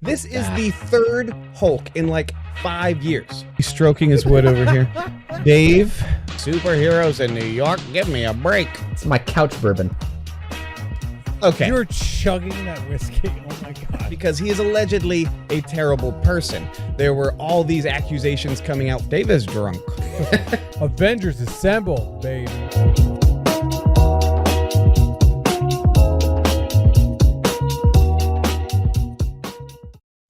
This is the third Hulk in like 5 years. He's stroking his wood over here. Dave, superheroes in New York, give me a break. It's my couch bourbon. Okay. You're chugging that whiskey. Oh my God. Because he is allegedly a terrible person. There were all these accusations coming out. Dave is drunk. Avengers Assemble, baby.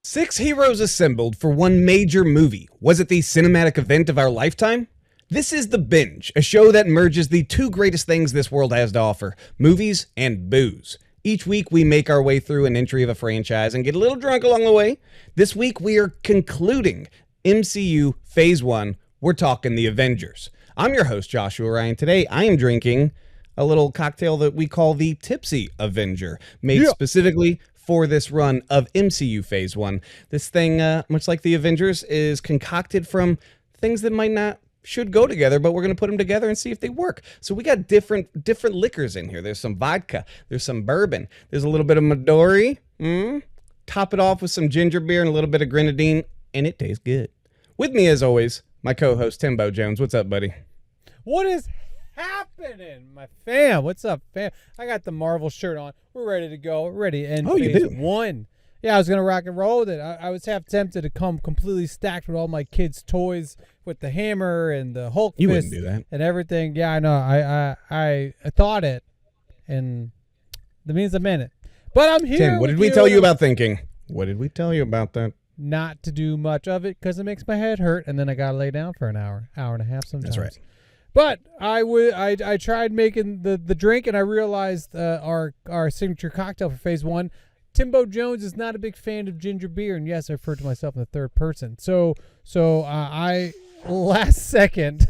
Six heroes assembled for one major movie. Was it the cinematic event of our lifetime? This is The Binge, a show that merges the two greatest things this world has to offer, movies and booze. Each week we make our way through an entry of a franchise and get a little drunk along the way. This week we are concluding MCU Phase 1. We're talking the Avengers. I'm your host, Joshua Ryan. Today I am drinking a little cocktail that we call the Tipsy Avenger, made specifically for this run of MCU Phase 1. This thing, much like the Avengers, is concocted from things that might not should go together, but we're going to put them together and see if they work. So we got different liquors in here. There's some vodka, there's some bourbon, there's a little bit of Midori. Top it off with some ginger beer and a little bit of grenadine, and it tastes good. With me, as always, my co-host, Timbo Jones. What's up, buddy? What is happening, my fam? What's up, fam? I got the Marvel shirt on. We're ready to go. We're ready to end Phase 1. Yeah, I was going to rock and roll with it. I was half tempted to come completely stacked with all my kids' toys with the hammer and the Hulk You fist wouldn't do that. and everything. Yeah, I know. I thought it, and that means I'm in it. But I'm here. Tim, what did we tell you about thinking? What did we tell you about that? Not to do much of it because it makes my head hurt, and then I got to lay down for an hour and a half sometimes. That's right. But I tried making the drink, and I realized our signature cocktail for Phase 1, Timbo Jones is not a big fan of ginger beer, and yes, I refer to myself in the third person. So I last second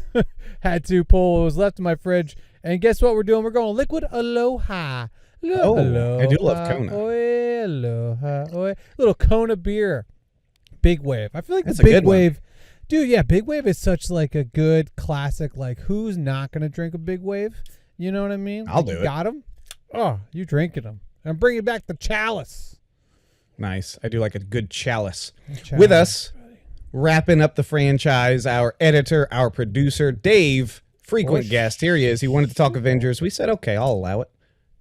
had to pull what was left in my fridge, and guess what we're doing? We're going liquid Aloha. I do love Kona. Oe, aloha, oe. Little Kona beer. Big Wave. I feel like That's the a Big good one. Wave. Dude, yeah, Big Wave is such like a good classic. Like, who's not going to drink a Big Wave? You know what I mean? I'll Like, do you it. Got them? Oh, you drinking them. I'm bringing back the chalice. Nice. I do like a good chalice. With us, wrapping up the franchise, our editor, our producer, Dave, frequent Bush. guest. Here he is. He wanted to talk Avengers. We said, okay, I'll allow it.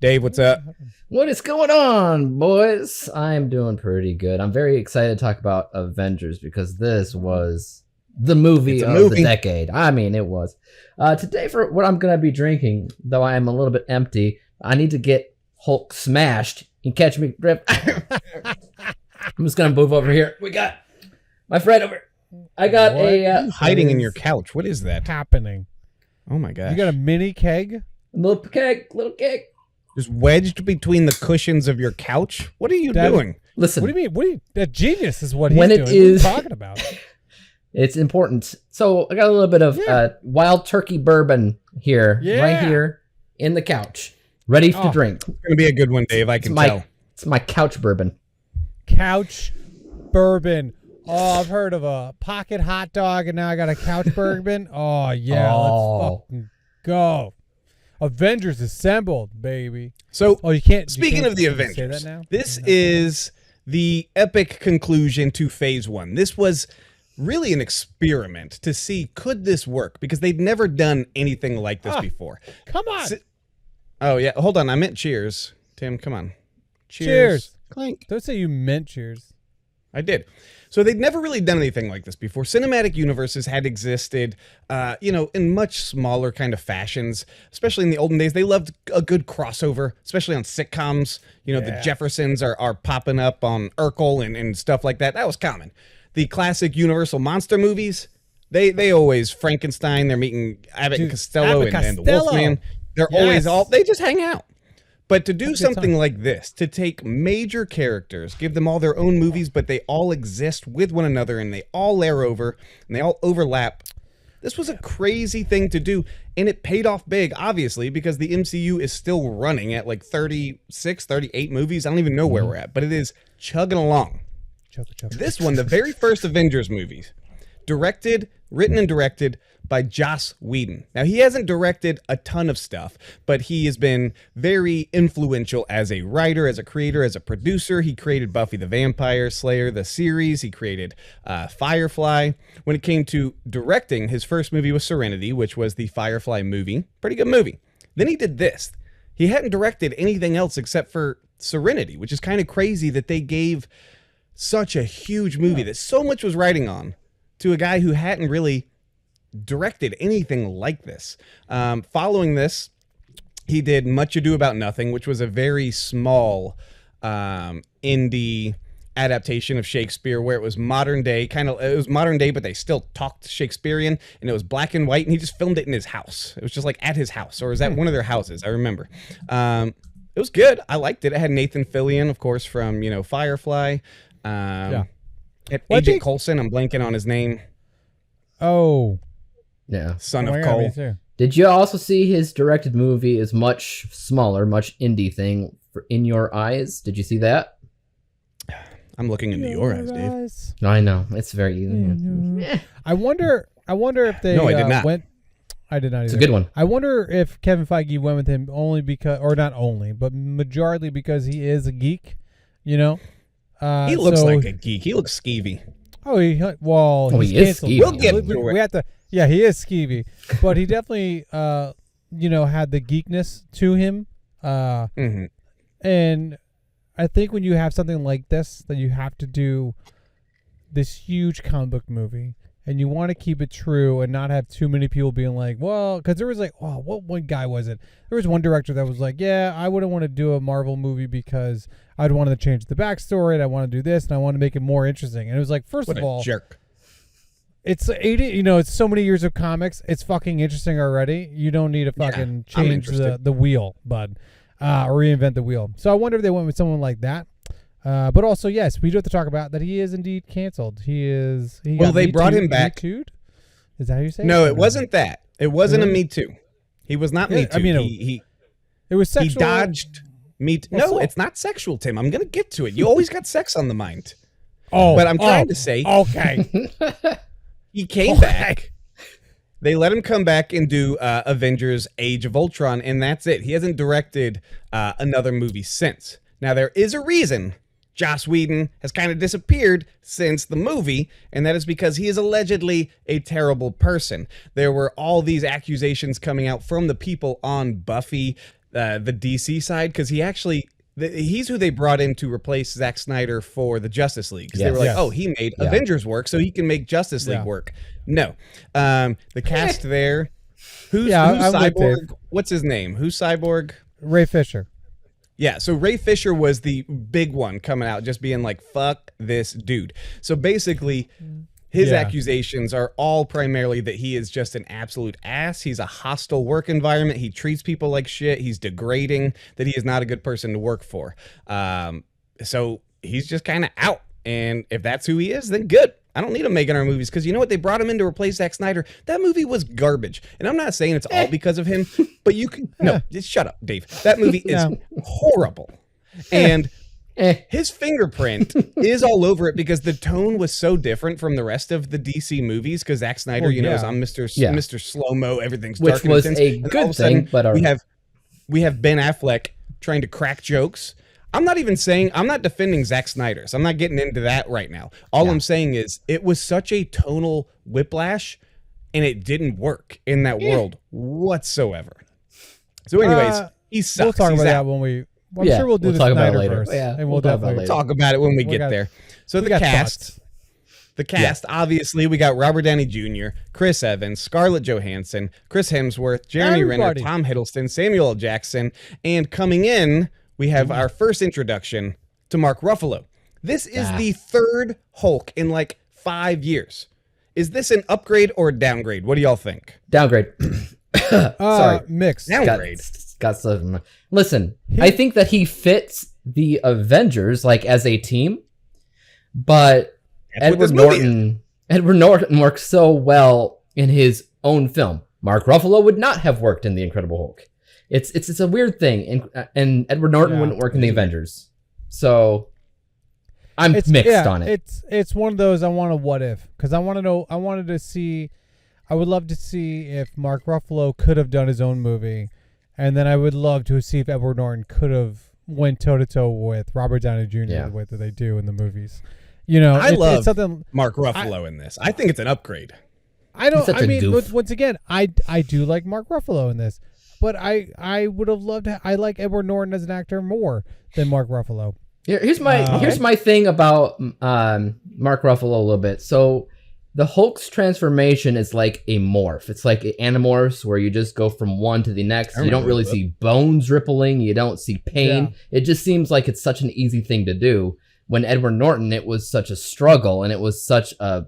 Dave, what's up? What is going on, boys? I'm doing pretty good. I'm very excited to talk about Avengers because this was the movie of the decade. I mean, it was. Today, for what I'm going to be drinking, though I am a little bit empty, I need to get Hulk smashed. You can catch me, Rip. I'm just going to move over here. We got my friend over. I got a... Hiding in your couch. What is that? Happening. Oh, my gosh. You got a mini keg? little keg. Just wedged between the cushions of your couch? What are you doing? Listen. What do you mean? That genius is what he's When doing. it What are you is- talking about? It's important. So I got a little bit of wild turkey bourbon here, right here in the couch, ready to drink. It's going to be a good one, Dave. I can tell. It's my couch bourbon. Couch bourbon. Oh, I've heard of a pocket hot dog, and now I got a couch bourbon. Oh, yeah. Let's fucking go. Avengers Assembled, baby. So, you can't. speaking of the say Avengers, that now? this is the epic conclusion to Phase 1. This was really an experiment to see, could this work? Because they'd never done anything like this before. Come on. Oh, yeah. Hold on. I meant cheers. Tim, come on. Cheers. Clink. Don't say you meant cheers. I did. So they'd never really done anything like this before. Cinematic universes had existed, in much smaller kind of fashions, especially in the olden days. They loved a good crossover, especially on sitcoms. The Jeffersons are popping up on Urkel and stuff like that. That was common. The classic Universal monster movies, they always, Frankenstein, they're meeting Abbott and Costello and the Wolfman. They're always they just hang out. But to do something like this, to take major characters, give them all their own movies, but they all exist with one another and they all layer over and they all overlap. This was a crazy thing to do, and it paid off big, obviously, because the MCU is still running at like 36, 38 movies. I don't even know where we're at, but it is chugging along. This one, the very first Avengers movie, written and directed by Joss Whedon. Now, he hasn't directed a ton of stuff, but he has been very influential as a writer, as a creator, as a producer. He created Buffy the Vampire Slayer, the series. He created Firefly. When it came to directing, his first movie was Serenity, which was the Firefly movie. Pretty good movie. Then he did this. He hadn't directed anything else except for Serenity, which is kind of crazy that they gave such a huge movie that so much was riding on to a guy who hadn't really directed anything like this. Following this, he did Much Ado About Nothing, which was a very small indie adaptation of Shakespeare, where it was modern day, but they still talked Shakespearean, and it was black and white, and he just filmed it in his house. It was just like at his house, or was that one of their houses? I remember. It was good. I liked it. It had Nathan Fillion, of course, from Firefly. Agent Coulson. I'm blanking on his name. Oh. Yeah. Son of Cole. Did you also see his directed movie is much smaller, much indie thing for In Your Eyes? Did you see that? I'm looking into your eyes, Dave. I know. It's very easy. I wonder if they No, I did not. I did not either. It's a good one. I wonder if Kevin Feige went with him only because, or not only, but majorly because he is a geek, He looks like a geek. He looks skeevy. He's is canceled. skeevy. We'll get to it. We have to. Yeah, he is skeevy, but he definitely, had the geekness to him. And I think when you have something like this, that you have to do this huge comic book movie, and you want to keep it true and not have too many people being like, well, because there was what one guy was it? There was one director that was like, yeah, I wouldn't want to do a Marvel movie because I'd want to change the backstory, and I want to do this, and I want to make it more interesting. And it was like, first of all, jerk. It's 80, it's so many years of comics. It's fucking interesting already. You don't need to fucking change the wheel, bud, or reinvent the wheel. So I wonder if they went with someone like that. But also, yes, we do have to talk about that he is indeed canceled. They brought him back. Me-too'd? Is that how you say it? No, it wasn't that. It wasn't a Me Too. He was not Me Too. I mean, it was sexual. He dodged Me Too. No, it's not sexual, Tim. I'm going to get to it. You always got sex on the mind. But I'm trying to say. Okay. He came back. They let him come back and do Avengers Age of Ultron, and that's it. He hasn't directed another movie since. Now, there is a reason Joss Whedon has kind of disappeared since the movie, and that is because he is allegedly a terrible person. There were all these accusations coming out from the people on Buffy, the DC side, because he's who they brought in to replace Zack Snyder for the Justice League. Because they were like, he made Avengers work, so he can make Justice League work. No. The cast there, who's Cyborg? What's his name? Who's Cyborg? Ray Fisher. Yeah, so Ray Fisher was the big one coming out, just being like, fuck this dude. So basically, his accusations are all primarily that he is just an absolute ass. He's a hostile work environment. He treats people like shit. He's degrading, that he is not a good person to work for. So he's just kind of out. And if that's who he is, then good. I don't need him making our movies, because you know what? They brought him in to replace Zack Snyder. That movie was garbage. And I'm not saying it's all because of him, but you can... No, just shut up, Dave. That movie is horrible. And his fingerprint is all over it because the tone was so different from the rest of the DC movies, because Zack Snyder, is I'm Mr. Slow-Mo, everything's dark. Which was a good thing, but... We have Ben Affleck trying to crack jokes. I'm not defending Zack Snyder, so I'm not getting into that right now. All I'm saying is it was such a tonal whiplash, and it didn't work in that world whatsoever. So anyways, he sucks. We'll talk about that when I'm sure we'll do the Snyderverse. And we'll definitely talk about it when we get there. So the cast. The cast, obviously, we got Robert Downey Jr., Chris Evans, Scarlett Johansson, Chris Hemsworth, Jeremy Renner, Tom Hiddleston, Samuel L. Jackson, and coming in, we have our first introduction to Mark Ruffalo. This is the third Hulk in like 5 years. Is this an upgrade or a downgrade? What do y'all think? Downgrade. Sorry. Mixed. Downgrade. Got some. Listen, I think that he fits the Avengers like as a team, but Edward Norton works so well in his own film. Mark Ruffalo would not have worked in The Incredible Hulk. It's a weird thing, and Edward Norton wouldn't work in the Avengers. So I'm mixed on it. It's one of those I want a what if, because I want to know. I would love to see if Mark Ruffalo could have done his own movie, and then I would love to see if Edward Norton could have went toe to toe with Robert Downey Jr. the way that they do in the movies. You know, I love it's something, Mark Ruffalo in this. I think it's an upgrade. I mean, once again, I do like Mark Ruffalo in this, but I would have loved. I like Edward Norton as an actor more than Mark Ruffalo. Here's my thing about Mark Ruffalo a little bit. So the Hulk's transformation is like a morph. It's like Animorphs, where you just go from one to the next. You don't really see bones rippling. You don't see pain. Yeah. It just seems like it's such an easy thing to do. When Edward Norton, it was such a struggle, and it was such a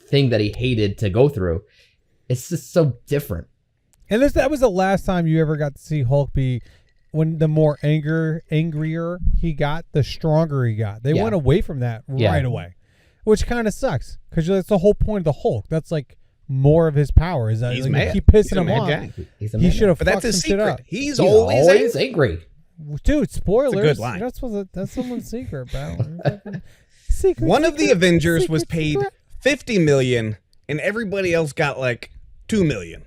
thing that he hated to go through. It's just so different. And that was the last time you ever got to see Hulk be, when the more angrier he got, the stronger he got. They went away from that right away, which kind of sucks, because that's the whole point of the Hulk. That's like more of his power. Is that he's mad. Keep pissing him off. He should have fucked some shit up. He's always angry. Dude, spoilers. It's a good line. You're not supposed to, that's someone's secret, bro. One of the Avengers was paid $50 million, and everybody else got like $2 million.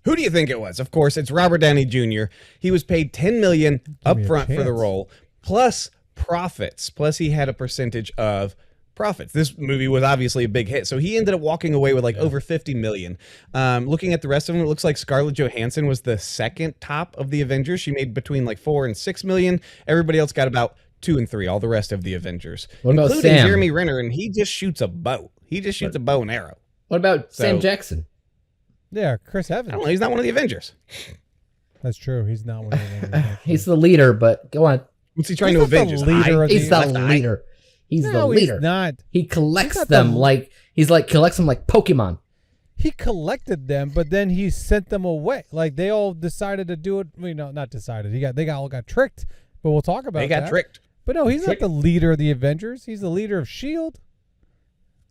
Who do you think it was? Of course, it's Robert Downey Jr. He was paid $10 million up front for the role, plus profits. Plus, he had a percentage of profits. This movie was obviously a big hit, so he ended up walking away with like over $50 million. Looking at the rest of them, it looks like Scarlett Johansson was the second top of the Avengers. She made between like $4 and $6 million. Everybody else got about 2 and 3. All the rest of the Avengers, including Jeremy Renner, and he just shoots a bow. He just shoots a bow and arrow. What about Sam Jackson? Yeah, Chris Evans. I don't know. He's not one of the Avengers. That's true. He's not one of the Avengers. He's the leader, but go on. What's he trying to avenge? He's the leader. He's the leader. He's not. He collects them like collects them like Pokemon. He collected them, but then he sent them away. Like they all decided to do it. Not decided. They all got tricked. But we'll talk about that. They got tricked. But no, he's not the leader of the Avengers. He's the leader of S.H.I.E.L.D.,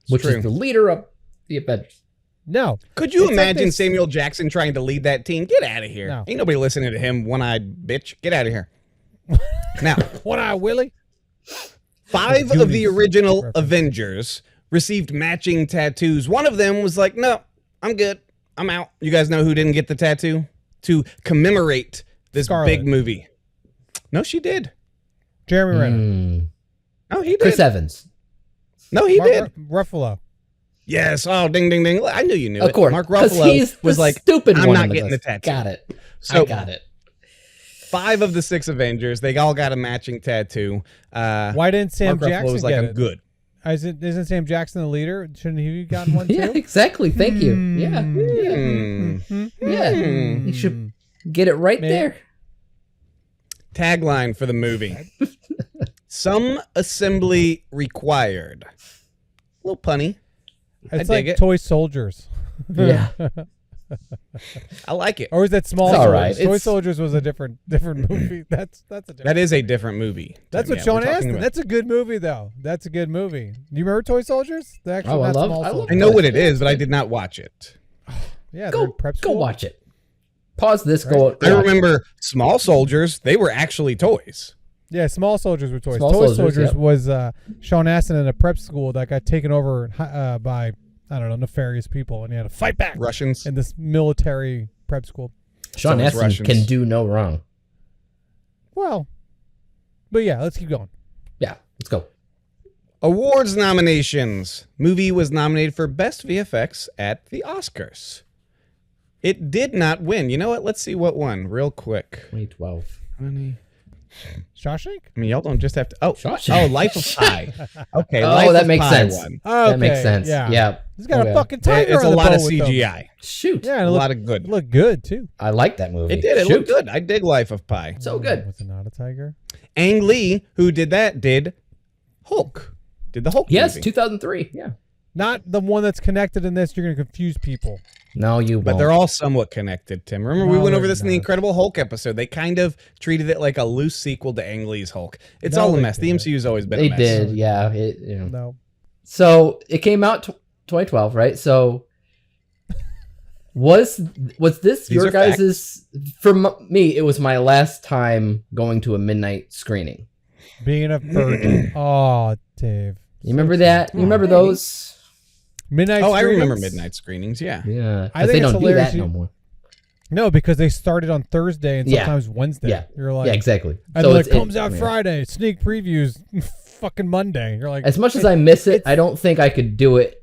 which is the leader of the Avengers. No. Could you imagine Samuel Jackson trying to lead that team? Get out of here. No. Ain't nobody listening to him, one-eyed bitch. Get out of here. Now. One-eyed Willie? 5 of the original Avengers received matching tattoos. One of them was like, no, I'm good. I'm out. You guys know who didn't get the tattoo? To commemorate this big movie. No, she did. Jeremy Renner. No, he did. Chris Evans. No, he did. Ruffalo. Yes. Oh, ding, ding, ding. I knew you knew it. Of course. Mark Ruffalo was like, stupid I'm one not getting the tattoo. Got it. So, I got it. 5 of the 6 Avengers, they all got a matching tattoo. Why didn't Sam Mark Jackson was like, get I'm good. Isn't Sam Jackson the leader? Shouldn't he have gotten one too? Yeah, exactly. Thank you. Yeah. You should get it right there. Tagline for the movie. Some assembly required. A little punny. It's like Toy Soldiers. Yeah. I like it. Or is that Small Soldiers? All right. Toy Soldiers was a different movie. That's a different. That is a different movie. That's what Sean asked. That's a good movie, though. That's a good movie. Do you remember Toy Soldiers? I love I know what it is, but I did not watch it. Yeah, go watch it. Pause this. Right. I remember Small Soldiers. They were actually toys. Yeah, Small Soldiers were toys. Toy Soldiers was Sean Astin in a prep school that got taken over by, I don't know, nefarious people, and he had to fight back. Russians. In this military prep school. Sean Astin can do no wrong. Well, but yeah, let's keep going. Yeah, let's go. Awards nominations. Movie was nominated for Best VFX at the Oscars. It did not win. You know what? Let's see what won real quick. 2012. Shawshank? I mean, y'all don't just have to. Shawshank. Life of Pi. Okay. That makes sense. That makes sense. Yeah. He's got a fucking tiger. It's on a the lot of boat CGI. Shoot. Yeah, a lot of good. It looked good too. I like that movie. It did. It looked good. I dig Life of Pi. So good. Was it not a tiger? Ang Lee, who did that, did Hulk. Did the Hulk Yes, movie. 2003. Yeah. Not the one that's connected in this. You're going to confuse people. No, you won't. But they're all somewhat connected, Tim. Remember, we went over this in the Incredible Hulk episode. They kind of treated it like a loose sequel to Ang Lee's Hulk. It's all a mess. The MCU's always been a mess. They did, yeah. No. So it came out 2012, right? So was this your guys's? For me, it was my last time going to a midnight screening. Being a virgin. Oh, Dave. You remember that? You remember those? Midnight Oh, I screenings? remember midnight screenings. Yeah. Yeah. I think They it's don't do hilarious that no more. No, because they started on Thursday and Yeah. sometimes Wednesday. Yeah. You're like, Yeah, exactly. and So it comes out Friday. Sneak previews, fucking Monday. You're like, As much as I miss it, I don't think I could do it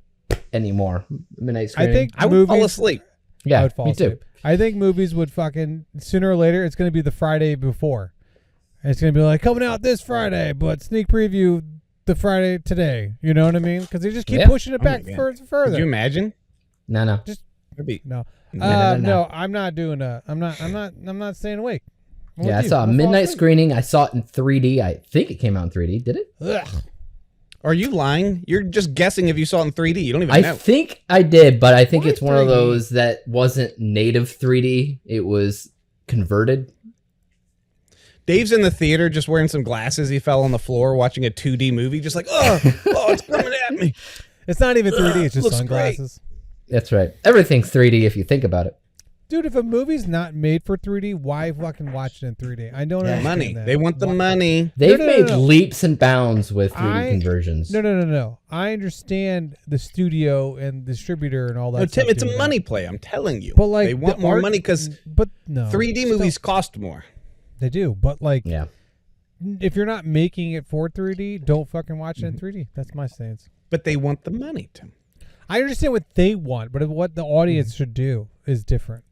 anymore. Midnight I screening. think I would fall asleep. yeah, I would fall me too. asleep. I think movies would fucking sooner or later. It's going to be the Friday before, and it's going to be like coming out this Friday, but sneak preview the Friday today. You know what I mean? Because they just keep Yeah. pushing it back God. further. Could you imagine? No. It'd be- No, No. no, I'm not doing that. I'm not staying awake. I'm Yeah, I with you. saw a I'm gonna fall midnight asleep. screening. I saw it in 3D. I think it came out in 3D. Did it? Ugh. Are you lying? You're just guessing if you saw it in 3D. You don't even I know. think I did, but I think Why it's one of 3D? those that wasn't native 3D. It was converted. Dave's in the theater just wearing some glasses. He fell on the floor watching a 2D movie, just like, oh, it's coming at me. It's not even 3D. It's just Looks sunglasses. That's right. Everything's 3D if you think about it. Dude, if a movie's not made for 3D, why fucking watch it in 3D? I don't understand Money. that. They want the money. They've No, made no. leaps and bounds with 3D conversions. No. I understand the studio and distributor and all that. No, stuff Tim, it's a doing money play. I'm telling you. But like, they want the more art- money because but no, 3D still, movies cost more. they do. But like, Yeah. if you're not making it for 3D, don't fucking watch it in 3D. That's my stance. But they want the money, Tim. I understand what they want, but what the audience should do is different.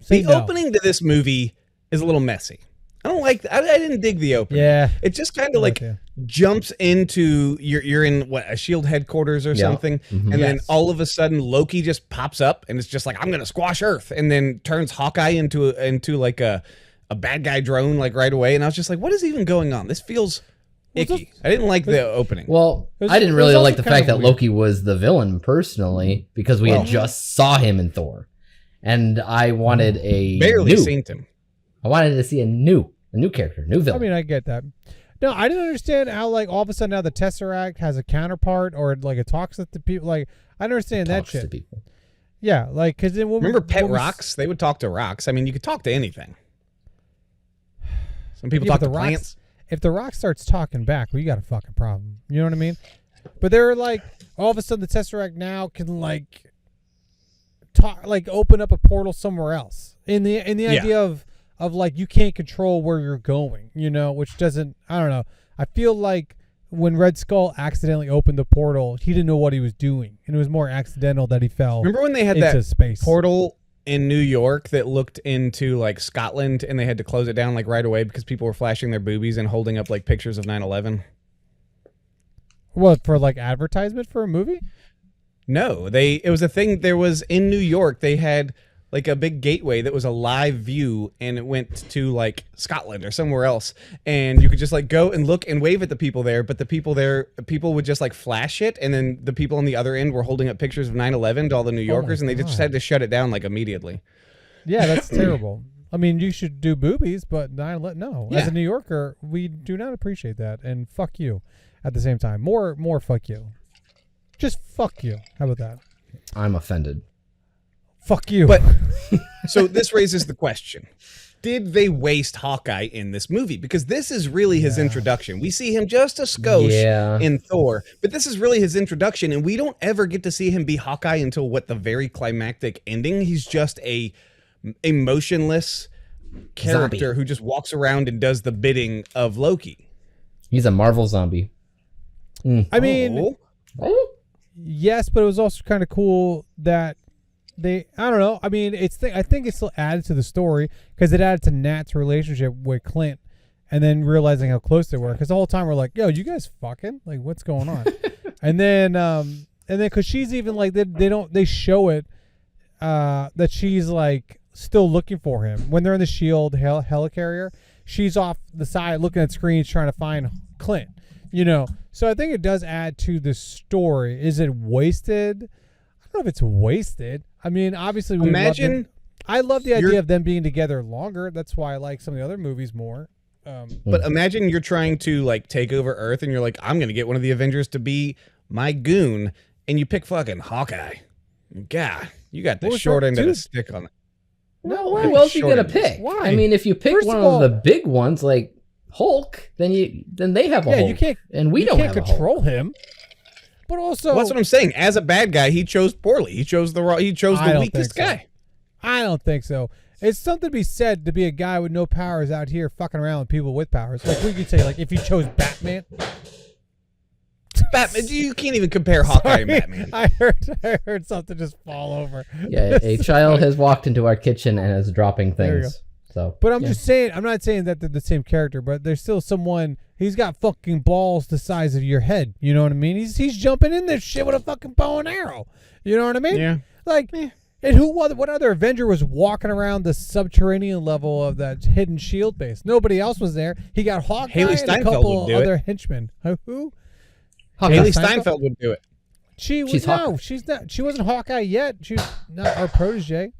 Say The no. opening to this movie is a little messy. I don't like. I didn't dig the opening. Yeah. It just kind of like Okay. jumps into you're in what, a Shield headquarters or Yeah. something, Mhm. and then Yes. all of a sudden Loki just pops up and it's just like, I'm gonna squash Earth, and then turns Hawkeye into like a bad guy drone like right away, and I was just like, what is even going on? This feels icky. I didn't like the opening. Well, It was- I didn't it really was like also the kind fact of that weird. Loki was the villain personally, because we Well- had just saw him in Thor, and I wanted a Barely new. seen him. I wanted to see a new character, new I villain. mean, I get that. No, I didn't understand how like all of a sudden now the Tesseract has a counterpart or like it talks to the people. Like I don't understand that Talks to shit. people. Yeah, like because then Remember Pet Rocks? They would talk to rocks. I mean, you could talk to anything. Some people Yeah, talk but to the rocks- plants. If the rock starts talking back, well, you got a fucking problem. You know what I mean? But they're like, all of a sudden, the Tesseract now can like talk, like open up a portal somewhere else. In the idea of like you can't control where you're going. You know, which doesn't. I don't know. I feel like when Red Skull accidentally opened the portal, he didn't know what he was doing, and it was more accidental that he fell Remember when they had into that space. portal in New York that looked into like Scotland, and they had to close it down like right away because people were flashing their boobies and holding up like pictures of 9/11? What, for like advertisement for a movie? No, it was a thing. There was in New York, they had like a big gateway that was a live view, and it went to like Scotland or somewhere else, and you could just like go and look and wave at the people there, but the people would just like flash it, and then the people on the other end were holding up pictures of 9/11 to all the New Yorkers, and they just God. had to shut it down like immediately. Yeah, that's terrible. I mean, you should do boobies, but no. As Yeah. a New Yorker, we do not appreciate that, and fuck you. At the same time, more fuck you. Just fuck you. How about that? I'm offended. Fuck you. But so this raises the question. Did they waste Hawkeye in this movie? Because this is really his introduction. We see him just a skosh in Thor, but this is really his introduction, and we don't ever get to see him be Hawkeye until the very climactic ending. He's just a emotionless character Zombie. who just walks around and does the bidding of Loki. He's a Marvel zombie. I mean, Oh. yes, but it was also kind of cool that I don't know. I mean, I think it still added to the story because it added to Nat's relationship with Clint, and then realizing how close they were. Because the whole time we're like, "Yo, you guys fucking like, what's going on?" and then because she's even like they show it that she's like still looking for him when they're in the Shield helicarrier. She's off the side looking at screens trying to find Clint. You know, so I think it does add to the story. Is it wasted? I don't know if it's wasted. I mean, obviously, I love the idea of them being together longer. That's why I like some of the other movies more. But imagine you're trying to like take over Earth, and you're like, I'm gonna get one of the Avengers to be my goon, and you pick fucking Hawkeye. God, you got the Well, short sure, end of the dude. stick on it. No, who else you gonna pick? Why? I mean, if you pick First one of all- of the big ones, like Hulk, then they have a Hulk. You can't, and we you don't can't have control him. But also, Well, that's what I'm saying. As a bad guy, he chose poorly. He chose the weakest guy. I don't think so. It's something to be said to be a guy with no powers out here fucking around with people with powers. Like we could say, like if you chose Batman. Batman, you can't even compare Hawkeye and Batman. I heard something just fall over. Yeah, a child has walked into our kitchen and is dropping There you things. So, But I'm just saying, I'm not saying that they're the same character, but there's still someone. He's got fucking balls the size of your head. You know what I mean? He's jumping in this shit with a fucking bow and arrow. You know what I mean? Yeah. Like, and what other Avenger was walking around the subterranean level of that hidden shield base? Nobody else was there. He got Hawkeye Haley and a Steinfeld couple would do other henchmen. Who? Haley Steinfeld would do it. She's not. She wasn't Hawkeye yet. She's not our protege.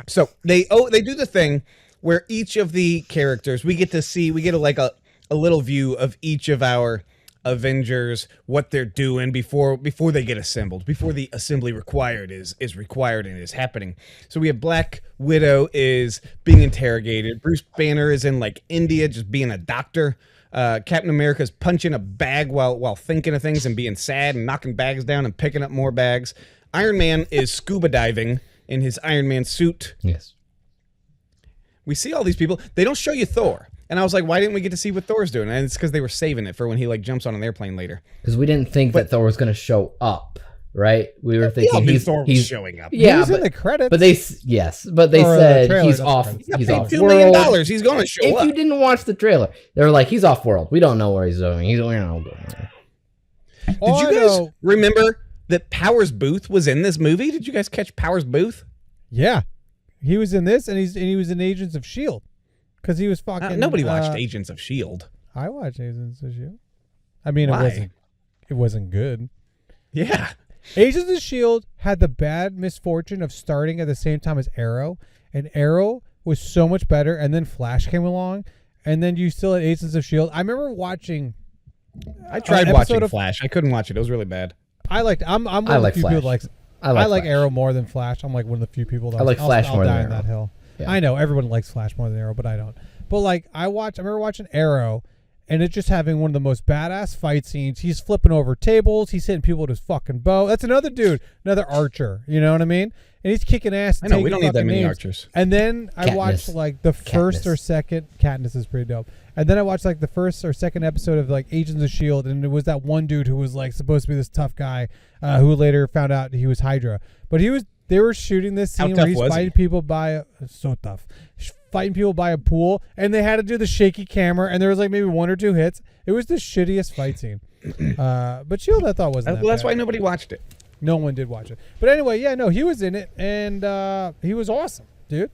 So they do the thing where each of the characters we get a little view of each of our Avengers, what they're doing before they get assembled, before the assembly required is required and is happening. So we have Black Widow is being interrogated. Bruce Banner is in like India just being a doctor. Captain America's punching a bag while thinking of things and being sad and knocking bags down and picking up more bags. Iron Man is scuba diving in his Iron Man suit. yes. We see all these people. They don't show you Thor. And I was like, why didn't we get to see what Thor's doing? And it's because they were saving it for when he like jumps on an airplane later. Because we didn't think that Thor was going to show up, right? We were thinking Thor was showing up. Yeah, He's in the credits. but they said he's off. He's off $2 world. million. He's going to show If up. you didn't watch the trailer, they were like, he's off world. We don't know where he's going. Did Did you guys remember that Powers Booth was in this movie? Did you guys catch Powers Booth? Yeah, he was in this, and he was in Agents of S.H.I.E.L.D. because he was fucking. Nobody watched Agents of S.H.I.E.L.D. I watched Agents of S.H.I.E.L.D. I mean, Why? it wasn't good. Yeah. Agents of S.H.I.E.L.D. had the bad misfortune of starting at the same time as Arrow, and Arrow was so much better, and then Flash came along, and then you still had Agents of S.H.I.E.L.D. I remember watching. I tried watching Flash. I couldn't watch it. It was really bad. I'm one of the few people that likes. I like Flash. Arrow more than Flash. I'm like one of the few people that I like Flash more than die on Arrow. that hill. Yeah. I know everyone likes Flash more than Arrow, but I don't. But like I remember watching Arrow, and it just having one of the most badass fight scenes. He's flipping over tables. He's hitting people with his fucking bow. That's another dude, another archer. You know what I mean? And he's kicking ass. I know we don't need that many archers. And then I Katniss. watched like the first or second. Katniss is pretty dope. And then I watched like the first or second episode of like Agents of S.H.I.E.L.D. and it was that one dude who was like supposed to be this tough guy, who later found out he was Hydra. But they were shooting this scene where he's fighting people fighting people by a pool, and they had to do the shaky camera, and there was like maybe one or two hits. It was the shittiest fight scene. But S.H.I.E.L.D. I thought wasn't that Well, that's bad. why nobody watched it. No one did watch it. But anyway, yeah, no, he was in it, and he was awesome, dude.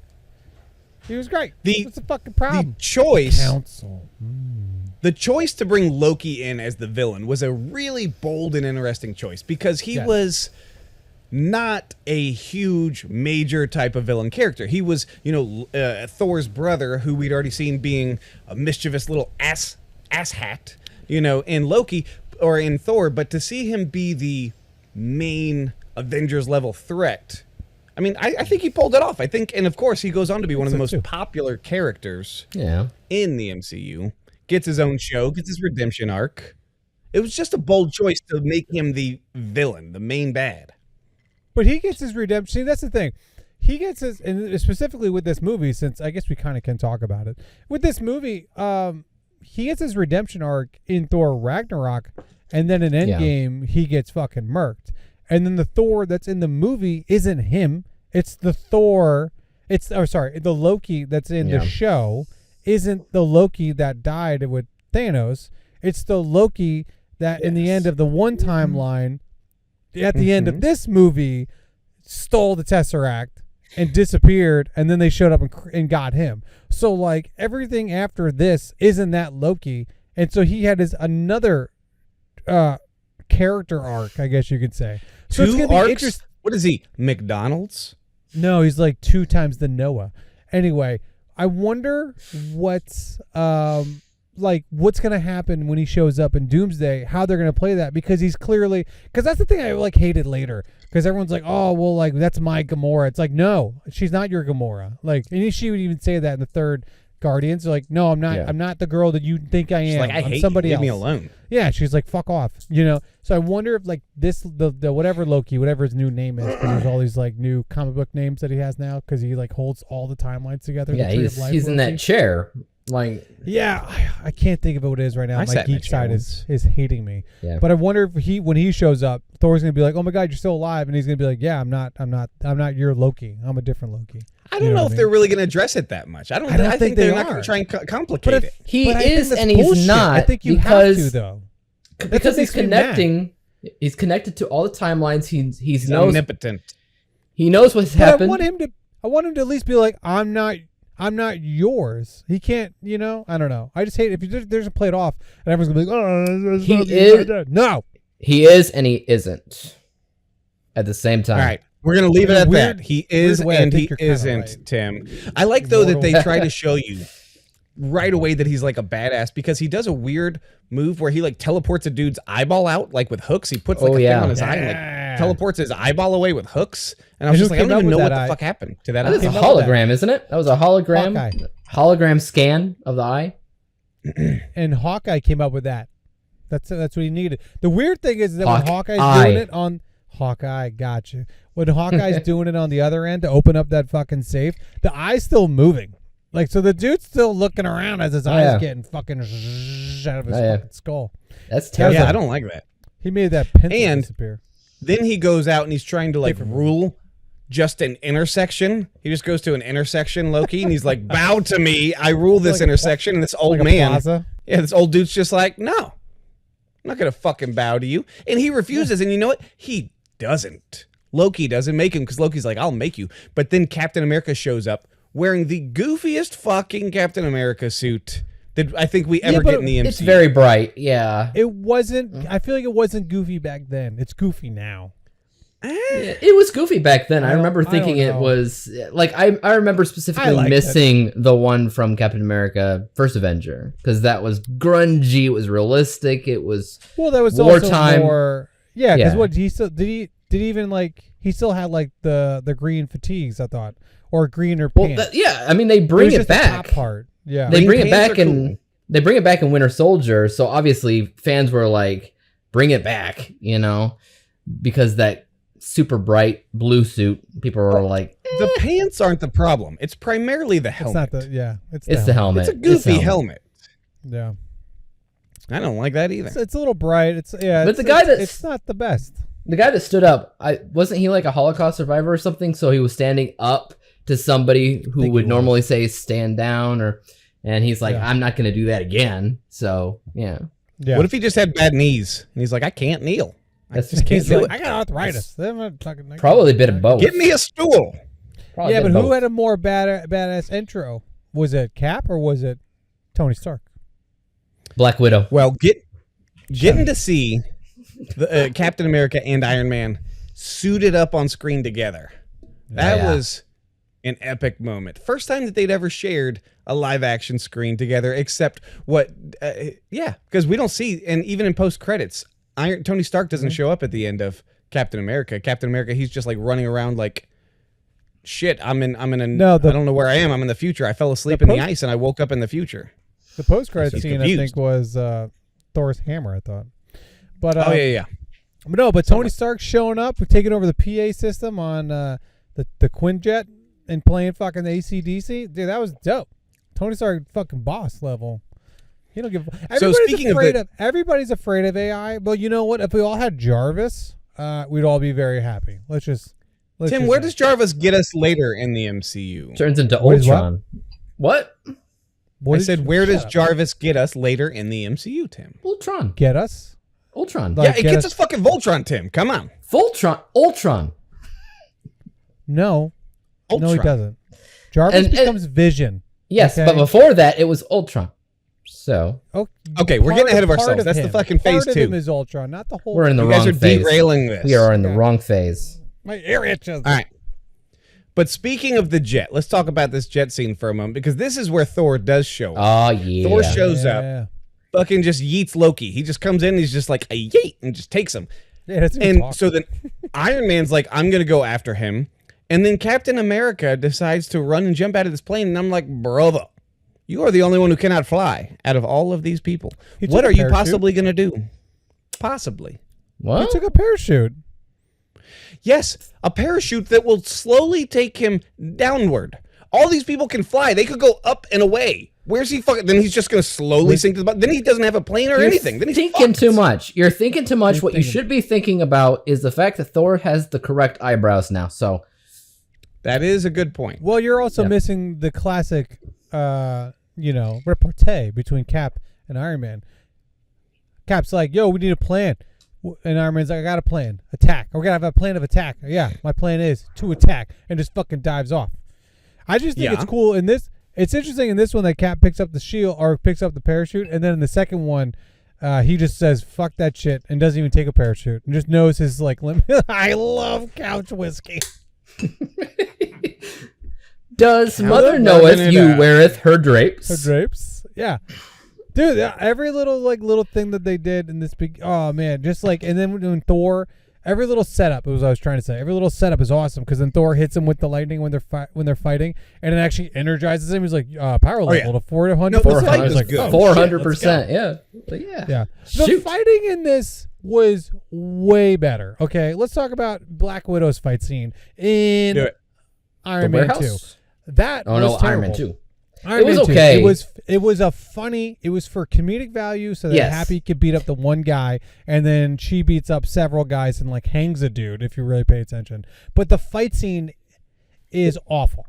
He was great. What's the fucking problem? The choice to bring Loki in as the villain was a really bold and interesting choice because he was not a huge major type of villain character. He was, Thor's brother, who we'd already seen being a mischievous little ass hat, in Loki or in Thor. But to see him be the main Avengers level threat, I mean, I think he pulled it off. I think, and of course, he goes on to be one of the most popular characters in the MCU. Gets his own show, gets his redemption arc. It was just a bold choice to make him the villain, the main bad. But he gets his redemption. See, that's the thing. He gets his, and specifically with this movie, since I guess we kind of can talk about it. With this movie, he gets his redemption arc in Thor Ragnarok, and then in Endgame, he gets fucking murked. And then the Thor that's in the movie isn't him. It's the Thor. The Loki that's in the show isn't the Loki that died with Thanos. It's the Loki that in the end of the one timeline, at the end of this movie, stole the Tesseract and disappeared, and then they showed up and got him. So like everything after this isn't that Loki, and so he had his another character arc, I guess you could say. So it's gonna be interesting. What is he? McDonald's? No, he's like 2 times the Noah. Anyway, I wonder what's gonna happen when he shows up in Doomsday, how they're gonna play that, because he's clearly, because that's the thing I like hated later, because everyone's like, oh well, like that's my Gamora. It's like, no, she's not your Gamora. Like, and she would even say that in the third Guardians. They're like, no, I'm not. Yeah. I'm not the girl that you think I am. She's like, I I'm hate somebody you. else. Leave me alone. Yeah, she's like, fuck off. You know. So I wonder if like the whatever Loki, whatever his new name is, because there's all these like new comic book names that he has now because he like holds all the timelines together. Yeah, the Tree of Life he's in Loki. that chair. Like, Yeah, I can't think of what it is right now. I My sat in geek that chair side once. is hating me. yeah. But I wonder if when he shows up, Thor's gonna be like, "Oh my God, you're still alive," and he's gonna be like, "Yeah, I'm not your Loki. I'm a different Loki." I don't know if they're really going to address it that much. I don't think they're they not going are. to try and complicate But if it. He But I think is that's and he's bullshit. not. I think you because, have to though. because what he's makes me mad. connecting. He's connected to all the timelines. He's knows. omnipotent. He knows what's But happened. I want him to at least be like, I'm not yours. He can't, you know. I don't know. I just hate if there's a play it off and everyone's gonna be like, oh, He is- no. He is and he isn't. At the same time. All right. We're going to leave it at Weird- that. He is weird way, I and think he you're kinda isn't, right. Tim. I like, though, that they Mortal. try to show you right away that he's like a badass because he does a weird move where he like teleports a dude's eyeball out like with hooks. He puts like Oh, a yeah. thing on his eye and Yeah. like teleports his eyeball away with hooks. And I was And just who like, I came don't up even know with what that the eye? fuck happened to that That is eye. a came up with hologram, isn't it? That was a hologram. Hawkeye. Hologram scan of the eye. And Hawkeye came up with that. That's what he needed. The weird thing is that when Hawkeye's Hawkeye. doing it on Hawkeye, gotcha. When Hawkeye's doing it on the other end to open up that fucking safe, the eye's still moving. Like, so the dude's still looking around as his eyes yeah. getting fucking out of his Oh, yeah. fucking skull. That's terrible. Yeah, I don't like that. He made that pencil And- disappear. Then he goes out and he's trying to like Different rule just an intersection. He just goes to an intersection, Loki, and he's like, bow to me. I rule this Like a intersection. And this old Like a man, plaza. yeah, this old dude's just like, no, I'm not going to fucking bow to you. And he refuses. And you know what? He doesn't. Loki doesn't make him because Loki's like, I'll make you. But then Captain America shows up wearing the goofiest fucking Captain America suit that I think we ever but get in the MCU. It's very bright. Yeah. It wasn't, I feel like it wasn't goofy back then. It's goofy now. Yeah, it was goofy back then. I I remember don't thinking it know. was like I remember specifically liked missing the one from Captain America: First Avenger because that was grungy. It was realistic. It was Well, that was Wartime. also more. Yeah, because Yeah. what he still did he even like he still had like the green fatigues, I thought, or greener pants. yeah. I mean, they It bring was it just the back. top part. Yeah, They Green bring it pants back are and cool. they bring it back in Winter Soldier. So obviously fans were like, "Bring it back," you know, because that super bright blue suit. People were like, The pants aren't the problem. It's primarily the it's helmet. not the yeah. It's "It's the helmet. It's a goofy helmet. Yeah, I don't like that either. it's a little bright. It's yeah. But it's, the guy that's- it's not the best. The guy that stood up, wasn't he like a Holocaust survivor or something? So he was standing up to somebody who think would he normally say stand down, and he's like, Yeah. I'm not going to do that again. So yeah, Yeah, What if he just had bad knees and he's like, I can't kneel. I That's- just can't he's do like, it. I got arthritis. They're not fucking- probably a bit of both. Get me a stool. Probably Yeah, a but bit of who both. had a more badass intro? Was it Cap or was it Tony Stark? Black Widow? Well, getting to see the Captain America and Iron Man suited up on screen together. That Yeah. was an epic moment. First time that they'd ever shared a live action screen together, except because we don't see, and even in post credits, Tony Stark doesn't show up at the end of Captain America. Captain America, he's just like running around like, shit, I'm in a, No, I don't know where I am. I'm in the future. I fell asleep in the ice and I woke up in the future. The post-credit He's scene, confused. I think, was Thor's hammer, I thought. But Oh yeah. but no, but Tony Stark showing up, taking over the PA system on the Quinjet and playing fucking AC/DC. Dude, that was dope. Tony Stark fucking boss level. He don't give. Everybody's afraid of AI. But you know what? If we all had Jarvis, we'd all be very happy. Tim, where does Jarvis get us later in the MCU? Turns into What is Ultron. What? I said, where does Jarvis get us later in the MCU, Tim? Ultron. get us? Ultron. Like- Yeah, it get gets us- us fucking Voltron, Tim. Come on. Voltron. Ultron. No, Ultron. no, he doesn't. Jarvis And- becomes Vision. Yes, Okay. but before that, it was Ultron. So Oh, Okay, we're getting ahead of part ourselves. That's the him. fucking phase Part of him two. is Ultron, not the whole. we're in the You guys wrong are phase. derailing this. We are in the Okay. wrong phase. My ear itches. All right. But speaking of the jet, let's talk about this jet scene for a moment because this is where Thor does show up. Oh yeah. Thor shows up, Yeah. fucking just yeets Loki. He just comes in and he's just like a yeet and just takes him. Yeah, that's And so then Iron Man's like, I'm going to go after him. And then Captain America decides to run and jump out of this plane. And I'm like, brother, You are the only one who cannot fly out of all of these people. He What took a are you parachute. possibly going to do? Possibly. What? He took a parachute. Yes, a parachute that will slowly take him downward. All these people can fly. They could go up and away. Where's he fucking? Then he's just going to slowly sink to the bottom. Then he doesn't have a plane or anything. Then he's thinking fucked. too much. You're thinking too much. What you should be thinking about is the fact that Thor has the correct eyebrows now. So That is a good point. Well, you're also missing the classic, repartee between Cap and Iron Man. Cap's like, yo, we need a plan. And Iron Man's like, I got a plan. Attack. We're going to have a plan of attack. Yeah, my plan is to attack. And just fucking dives off. I just think it's cool in this. It's interesting in this one that Cap picks up the shield or picks up the parachute. And then in the second one, he just says, fuck that shit. And doesn't even take a parachute. And just knows his limit. I love couch whiskey. Does mother knoweth you weareth her drapes? Her drapes. Yeah. Dude, every little thing that they did in this big, oh man, just and then when Thor, every little setup, it was what I was trying to say. Every little setup is awesome because then Thor hits him with the lightning when they're fighting, and it actually energizes him. He's like, power level to 400%. 400%. Yeah. But yeah. The fighting in this was way better. Okay, let's talk about Black Widow's fight scene in Iron Man 2. That was terrible. Iron Man 2. It was okay. It was for comedic value so that Happy could beat up the one guy, and then she beats up several guys and hangs a dude if you really pay attention. But the fight scene is awful.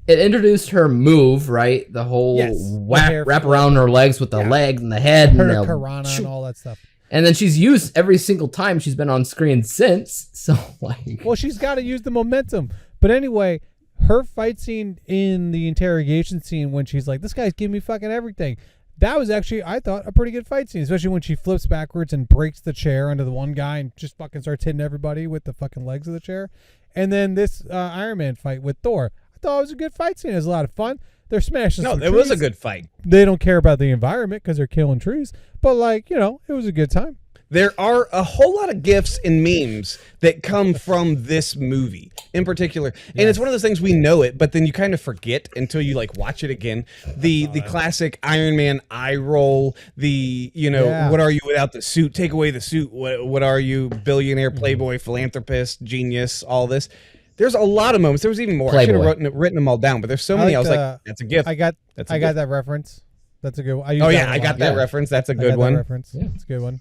It introduced her move, right? The whole wrap around her legs with the legs and the head and her Karana and all that stuff. And then she's used every single time she's been on screen since. So well, she's got to use the momentum. But anyway, her fight scene in the interrogation scene when she's like, this guy's giving me fucking everything. That was actually, I thought, a pretty good fight scene, especially when she flips backwards and breaks the chair under the one guy and just fucking starts hitting everybody with the fucking legs of the chair. And then this Iron Man fight with Thor. I thought it was a good fight scene. It was a lot of fun. They're smashing some trees. It was a good fight. They don't care about the environment because they're killing trees. But, it was a good time. There are a whole lot of GIFs and memes that come from this movie in particular. And it's one of those things we know it, but then you kind of forget until you watch it again. The classic Iron Man eye roll, what are you without the suit? Take away the suit. What are you? Billionaire, playboy, philanthropist, genius, all this. There's a lot of moments. There was even more. Playboy. I should have written them all down, but there's so many. I was like, that's a GIF. I got that reference. That's a good one. I got that reference. That's a good one. Reference. Yeah, it's a good one.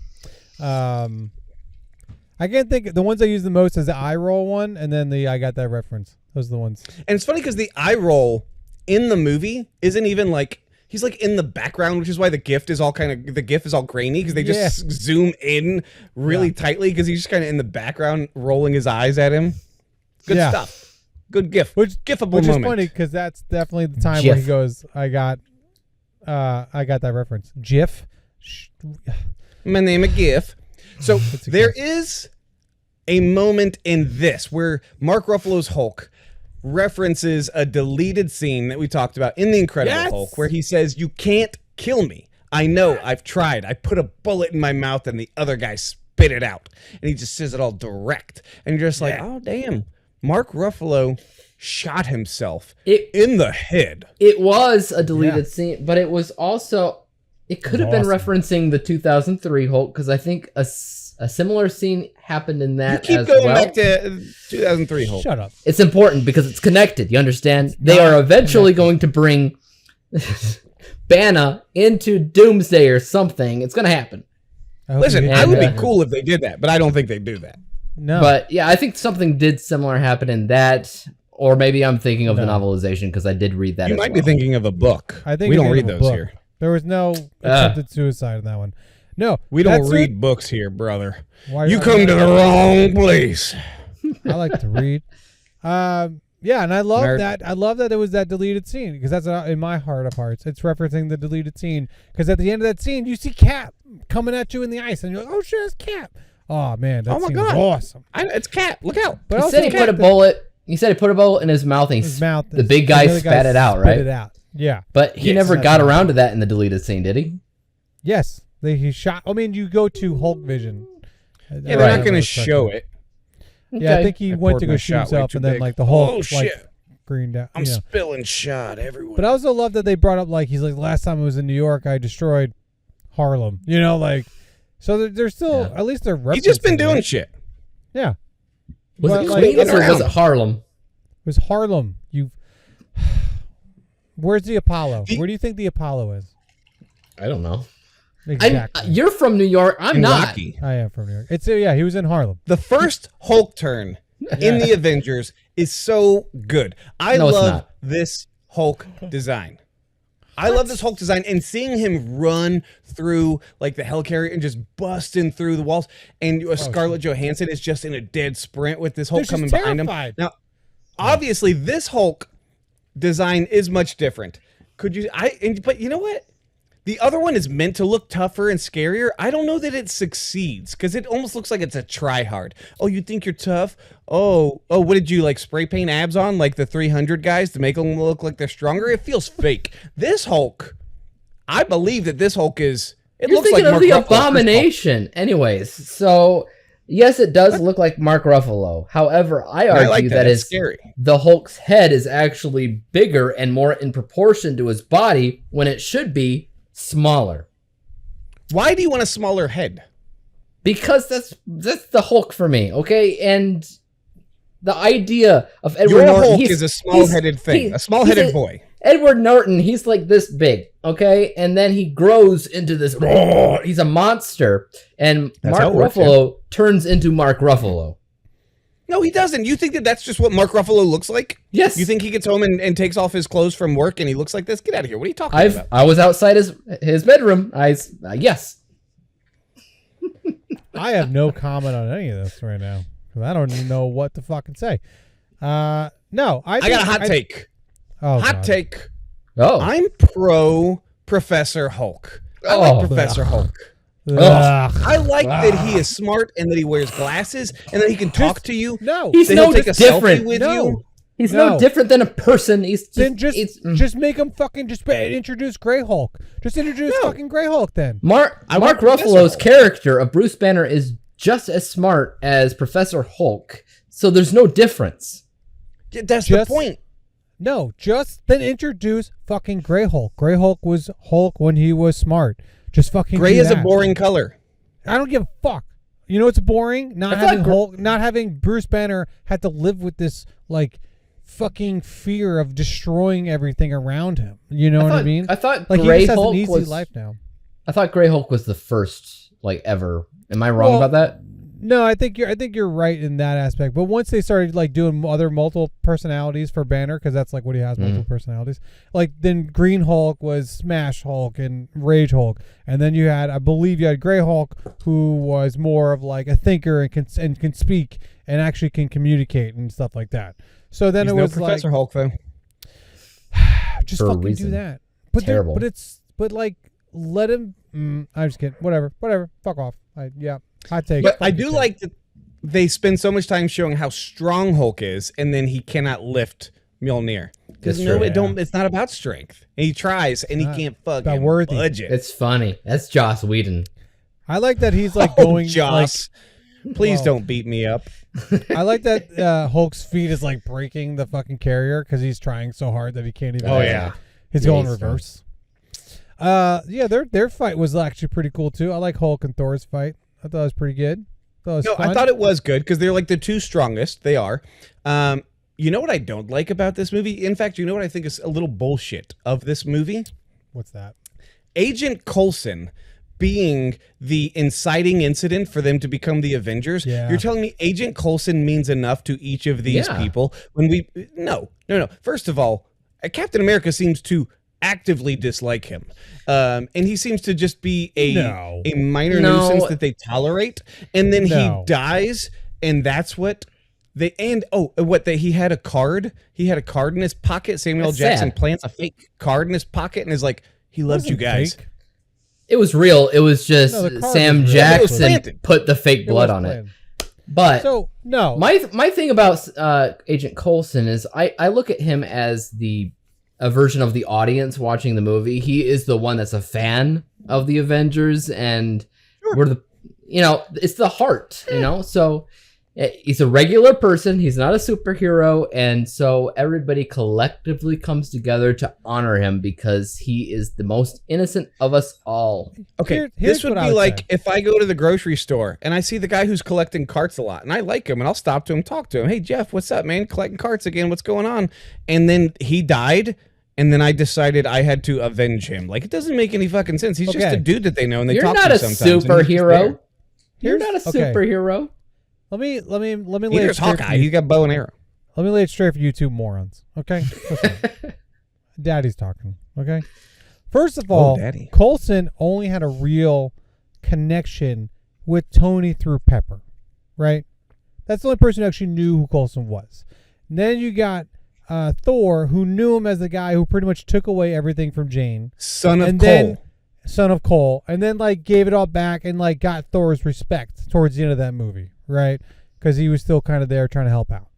I can't think. The ones I use the most is the eye roll one, and then the I got that reference. Those are the ones. And it's funny because the eye roll in the movie isn't even he's in the background, which is why the GIF is all grainy because they just zoom in really tightly because he's just kind of in the background rolling his eyes at him. Good stuff. Good GIF. GIFable which moment. Is funny because that's definitely the time where he goes, I got that reference. GIF. My name is GIF. So there is a moment in this where Mark Ruffalo's Hulk references a deleted scene that we talked about in The Incredible Hulk where he says, you can't kill me. I know, I've tried. I put a bullet in my mouth and the other guy spit it out. And he just says it all direct. And you're just oh, damn. Mark Ruffalo shot himself in the head. It was a deleted scene, but it was also... It could have been referencing the 2003 Hulk because I think a similar scene happened in that you keep going back to 2003 Hulk. Shut up. It's important because it's connected. You understand? They are eventually going to bring Banner into Doomsday or something. It's going to happen. Listen, I would be cool if they did that, but I don't think they do that. No. But yeah, I think something did similar happen in that. Or maybe I'm thinking of the novelization because I did read that. You might be thinking of a book. I think we don't read those here. There was no attempted suicide in that one. No. We don't read books here, brother. You come to the wrong place. I like to read. And I love that. I love that there was that deleted scene because that's in my heart of hearts. It's referencing the deleted scene because at the end of that scene, you see Cap coming at you in the ice and you're like, oh shit, it's Cap. Oh man, that scene was awesome. It's Cap. Look out. But he said he put a bullet in his mouth and the big guy spat it out, right? Spit it out. Yeah. But he never got around to that in the deleted scene, did he? Yes. He shot. I mean, you go to Hulk Vision. Yeah, they're not going to show it. Yeah, I think he went to go shoot himself, and then the Hulk greened out. I'm spilling shot everywhere. But I also love that they brought up like he's like last time I was in New York I destroyed Harlem. Like so they're still at least they're referencing. He's just been doing shit. Yeah. Was But, it like, Queens or was it Harlem? It was Harlem. Where's the Apollo? Where do you think the Apollo is? I don't know. Exactly. You're from New York. I'm not. Rocky. I am from New York. He was in Harlem. The first Hulk turn in the Avengers is so good. I love this Hulk design. I love this Hulk design, and seeing him run through like the helicarrier and just busting through the walls, and Scarlett Johansson is just in a dead sprint with this Hulk coming behind him. Now, obviously, this Hulk design is much different. But you know what? The other one is meant to look tougher and scarier. I don't know that it succeeds because it almost looks like it's a try hard. Oh, you think you're tough? Oh, what did you like spray paint abs on like the 300 guys to make them look like they're stronger? It feels fake. This Hulk, I believe that this Hulk is. You're looks thinking like of the Abomination. Anyways, so yes, it does look like Mark Ruffalo. However, I argue that it's scary. The Hulk's head is actually bigger and more in proportion to his body when it should be smaller. Why do you want a smaller head? Because that's the Hulk for me, okay? And the idea of Edward Your Norton, Hulk is a small-headed thing, a small-headed boy. Edward Norton, he's like this big, okay? And then he grows into this, he's a monster. And Mark Ruffalo turns into Mark Ruffalo. No, he doesn't. You think that that's just what Mark Ruffalo looks like? Yes. You think he gets home and takes off his clothes from work and he looks like this? Get out of here. What are you talking about? I was outside his bedroom. Yes. I have no comment on any of this right now because I don't even know what to fucking say. No, I got a hot take. Hot take. Oh. I'm pro Professor Hulk. I like Professor Hulk. I like that he is smart and that he wears glasses and that he can talk to you. No, he's no different. You. He's no different than a person. He's just, just make him fucking introduce Grey Hulk. Just introduce fucking Grey Hulk then. Mark Ruffalo's character of Bruce Banner is just as smart as Professor Hulk, so there's no difference. That's the point. No, just then introduce fucking Grey Hulk. Grey Hulk was Hulk when he was smart. Just fucking gray is a boring color. I don't give a fuck. You know what's boring? Not having Bruce Banner had to live with this like fucking fear of destroying everything around him. You know what I mean? I thought like Grey he just has Hulk an easy was life now. I thought Grey Hulk was the first like ever. Am I wrong about that? No, I think you're right in that aspect. But once they started like doing other multiple personalities for Banner, because that's like what he has, multiple personalities. Like then Green Hulk was Smash Hulk and Rage Hulk, and then I believe you had Grey Hulk, who was more of like a thinker and can speak and actually can communicate and stuff like that. So then it was Professor Hulk though. Just fucking do that. But terrible. But like let him. I'm just kidding. Whatever. Fuck off. Hot take. But I do like that they spend so much time showing how strong Hulk is, and then he cannot lift Mjolnir. Because it's not about strength. And he tries, and he can't fucking budge it. It's funny. That's Joss Whedon. I like that he's like going. Joss, please don't beat me up. I like that Hulk's feet is like breaking the fucking carrier because he's trying so hard that he can't even. Oh yeah, he's going reverse. Their fight was actually pretty cool too. I like Hulk and Thor's fight. I thought it was pretty good. I thought it was good because they're like the two strongest. They are. You know what I don't like about this movie? In fact, you know what I think is a little bullshit of this movie? What's that? Agent Coulson being the inciting incident for them to become the Avengers. Yeah. You're telling me Agent Coulson means enough to each of these people when no. First of all, Captain America seems to actively dislike him, and he seems to just be a minor nuisance that they tolerate, and then he dies, and that's what they he had a card in his pocket. Samuel L. Jackson plants a fake card in his pocket and is like, he loved you guys. Fake. It was real. It was just Sam Jackson put the fake blood on it. But my thing about Agent Coulson is I look at him as a version of the audience watching the movie. He is the one that's a fan of the Avengers, and we're it's the heart, so He's a regular person. He's not a superhero. And so everybody collectively comes together to honor him because he is the most innocent of us all. Okay, this would be like if I go to the grocery store and I see the guy who's collecting carts a lot and I like him and I'll stop to him, talk to him. Hey, Jeff, what's up, man? Collecting carts again. What's going on? And then he died. And then I decided I had to avenge him. Like, it doesn't make any fucking sense. He's just a dude that they know and they talk to sometimes. You're not a superhero. You're not a superhero. Let me lay it straight. Hawkeye. He's got bow and arrow. Let me lay it straight for you two morons. Okay? Listen. Daddy's talking. Okay? First of all, Coulson only had a real connection with Tony through Pepper. Right? That's the only person who actually knew who Coulson was. And then you got Thor, who knew him as the guy who pretty much took away everything from Jane. Son of Cole. And then, like, gave it all back and, like, got Thor's respect towards the end of that movie, right? Because he was still kind of there trying to help out.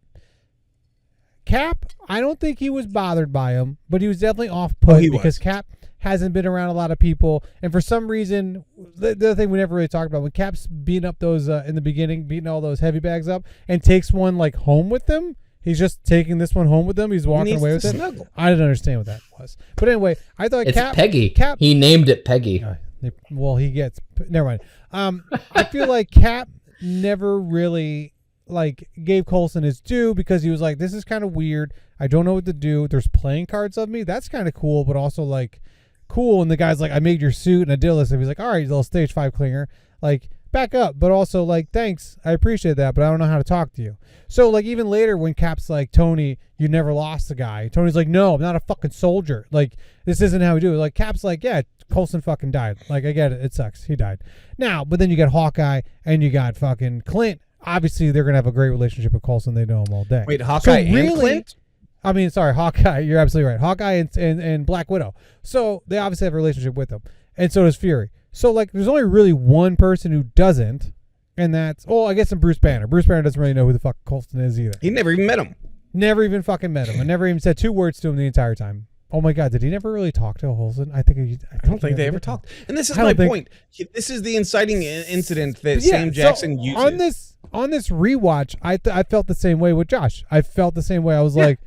Cap, I don't think he was bothered by him, but he was definitely off-put because Cap hasn't been around a lot of people. And for some reason, the other thing we never really talked about, when Cap's beating up those, in the beginning, beating all those heavy bags up and takes one, like, home with him, he's just taking this one home with him. He's walking away with it. I didn't understand what that was. But anyway, I thought it's Peggy. He named it Peggy. He gets... Never mind. I feel like Cap never really like gave Coulson his due because he was like, this is kind of weird. I don't know what to do. There's playing cards of me. That's kind of cool, but also like cool. And the guy's like, I made your suit and I did this. And he's like, all right, little stage 5 clinger. Like, back up, but also like, thanks, I appreciate that, but I don't know how to talk to you. So like even later when Cap's like, Tony, you never lost the guy. Tony's like, no, I'm not a fucking soldier. Like, this isn't how we do it. Like Cap's like, yeah, Coulson fucking died. Like, I get it. It sucks. He died. Now, but then you got Hawkeye and you got fucking Clint. Obviously, they're going to have a great relationship with Coulson. They know him all day. Wait, Hawkeye and Clint? I mean, sorry, Hawkeye. You're absolutely right. Hawkeye and Black Widow. So they obviously have a relationship with him. And so does Fury. So, like, there's only really one person who doesn't, and that's, I guess in Bruce Banner. Bruce Banner doesn't really know who the fuck Coulson is either. He never even met him. Never even fucking met him. I never even said 2 words to him the entire time. Oh my God, did he never really talk to Coulson? I don't think they ever talked. And this is my point. This is the inciting incident that Sam Jackson uses. On this rewatch, I felt the same way with Josh. I felt the same way. I was like,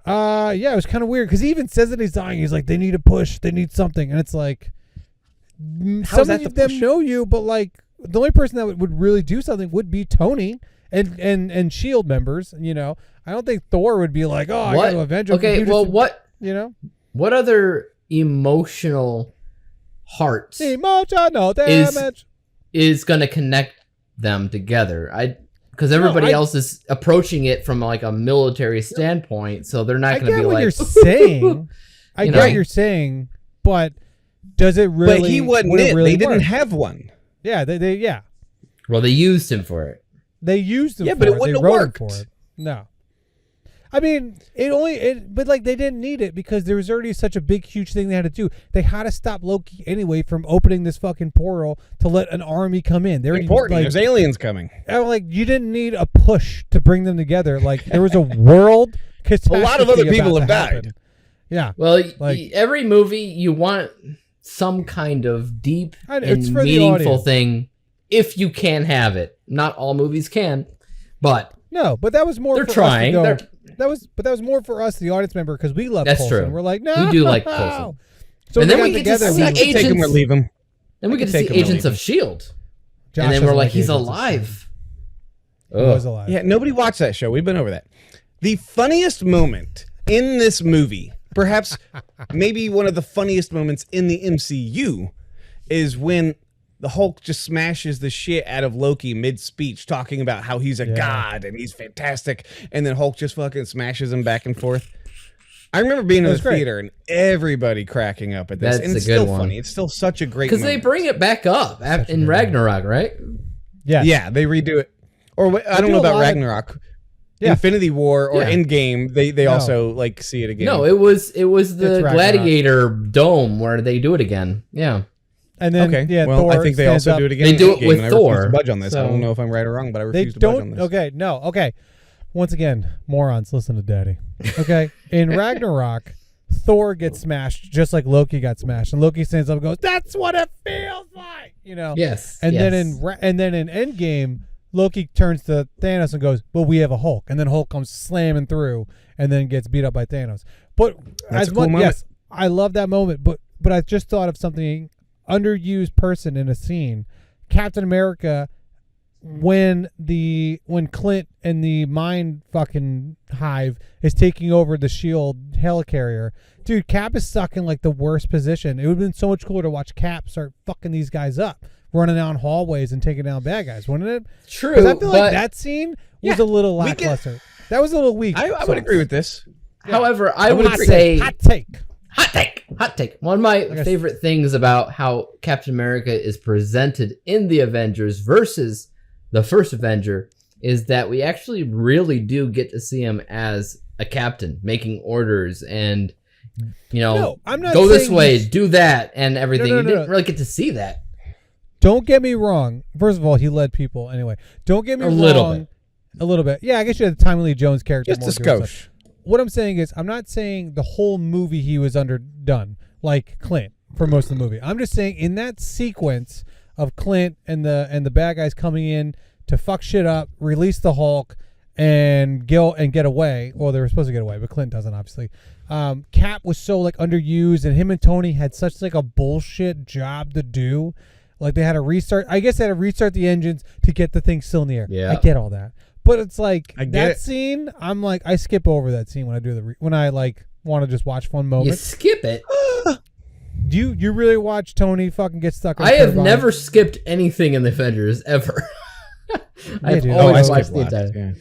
it was kind of weird because he even says that he's dying. He's like, they need a push. They need something. And it's like, some of them know you, but like the only person that would really do something would be Tony and Shield members. You know, I don't think Thor would be like, I got to avenge him. Okay, well, what other emotional hearts is going to connect them together? Because everybody else is approaching it from like a military standpoint, so they're not going to be like. You're saying. I get what you're saying, but does it really? But he wasn't it. Really they didn't have one. Yeah, they Well, they used him for it. They used him. Yeah, but it wouldn't have worked for it. No. I mean, but like they didn't need it because there was already such a big, huge thing they had to do. They had to stop Loki anyway from opening this fucking portal to let an army come in. They're important. There's aliens coming. Like you didn't need a push to bring them together. Like there was a world catastrophe. A lot of other people have died. Yeah. Well, every movie you want some kind of deep and meaningful thing if you can have it. Not all movies can, but no. But that was more. They're trying. That was more for us, the audience member, because we love Coulson. True. We're like, no, we do like Coulson. So and then we get to see Agents. Take him or leave him. Then we get to see Agents of Shield, and then we're like, he's alive. He was alive. Yeah, nobody watched that show. We've been over that. The funniest moment in this movie, perhaps maybe one of the funniest moments in the MCU, is when the Hulk just smashes the shit out of Loki mid-speech, talking about how he's a god and he's fantastic, and then Hulk just fucking smashes him back and forth. I remember being in the theater and everybody cracking up at this. That's and it's still funny. It's still such a great moment. Because they bring it back up in Ragnarok, right? Yeah, they redo it. Or I don't know about Ragnarok. Infinity War or Endgame, they also like see it again. No, it was the Gladiator Dome where they do it again. Yeah. And then, Thor I think they also do it again. They do it with Thor. I refuse to budge on this. So I don't know if I'm right or wrong, but I refuse to budge on this. Okay. Once again, morons, listen to Daddy. Okay, in Ragnarok, Thor gets smashed just like Loki got smashed, and Loki stands up and goes, "That's what it feels like," you know. Yes. And then in Endgame, Loki turns to Thanos and goes, well, we have a Hulk. And then Hulk comes slamming through and then gets beat up by Thanos. But That's a cool moment. Yes, I love that moment. But I just thought of something underused person in a scene. Captain America, when Clint and the mind fucking hive is taking over the SHIELD helicarrier, dude, Cap is stuck in like the worst position. It would have been so much cooler to watch Cap start fucking these guys up, running down hallways and taking down bad guys, wouldn't it? True. Because I feel like that scene was a little lackluster. That was a little weak. I would agree with this. However, I would say hot take. One of my favorite things about how Captain America is presented in the Avengers versus the first Avenger is that we actually really do get to see him as a captain, making orders and, I'm not go this saying way, do that, and everything. No, You didn't really get to see that. Don't get me wrong. First of all, he led people anyway. Don't get me wrong. A little bit. Yeah, I guess you had the Tommy Lee Jones character. Just a skosh. What I'm saying is, I'm not saying the whole movie he was underdone, like Clint, for most of the movie. I'm just saying in that sequence of Clint and the bad guys coming in to fuck shit up, release the Hulk, and get away. Well, they were supposed to get away, but Clint doesn't, obviously. Cap was so like underused, and him and Tony had such like a bullshit job to do. Like they had to restart. I guess they had to restart the engines to get the thing still in the air. Yeah, I get all that. But it's like that scene. I'm like, I skip over that scene when I do when I like want to just watch fun moments. You skip it. Do you really watch Tony fucking get stuck? I have never skipped anything in the Avengers ever. I've always watched the entire. Yeah.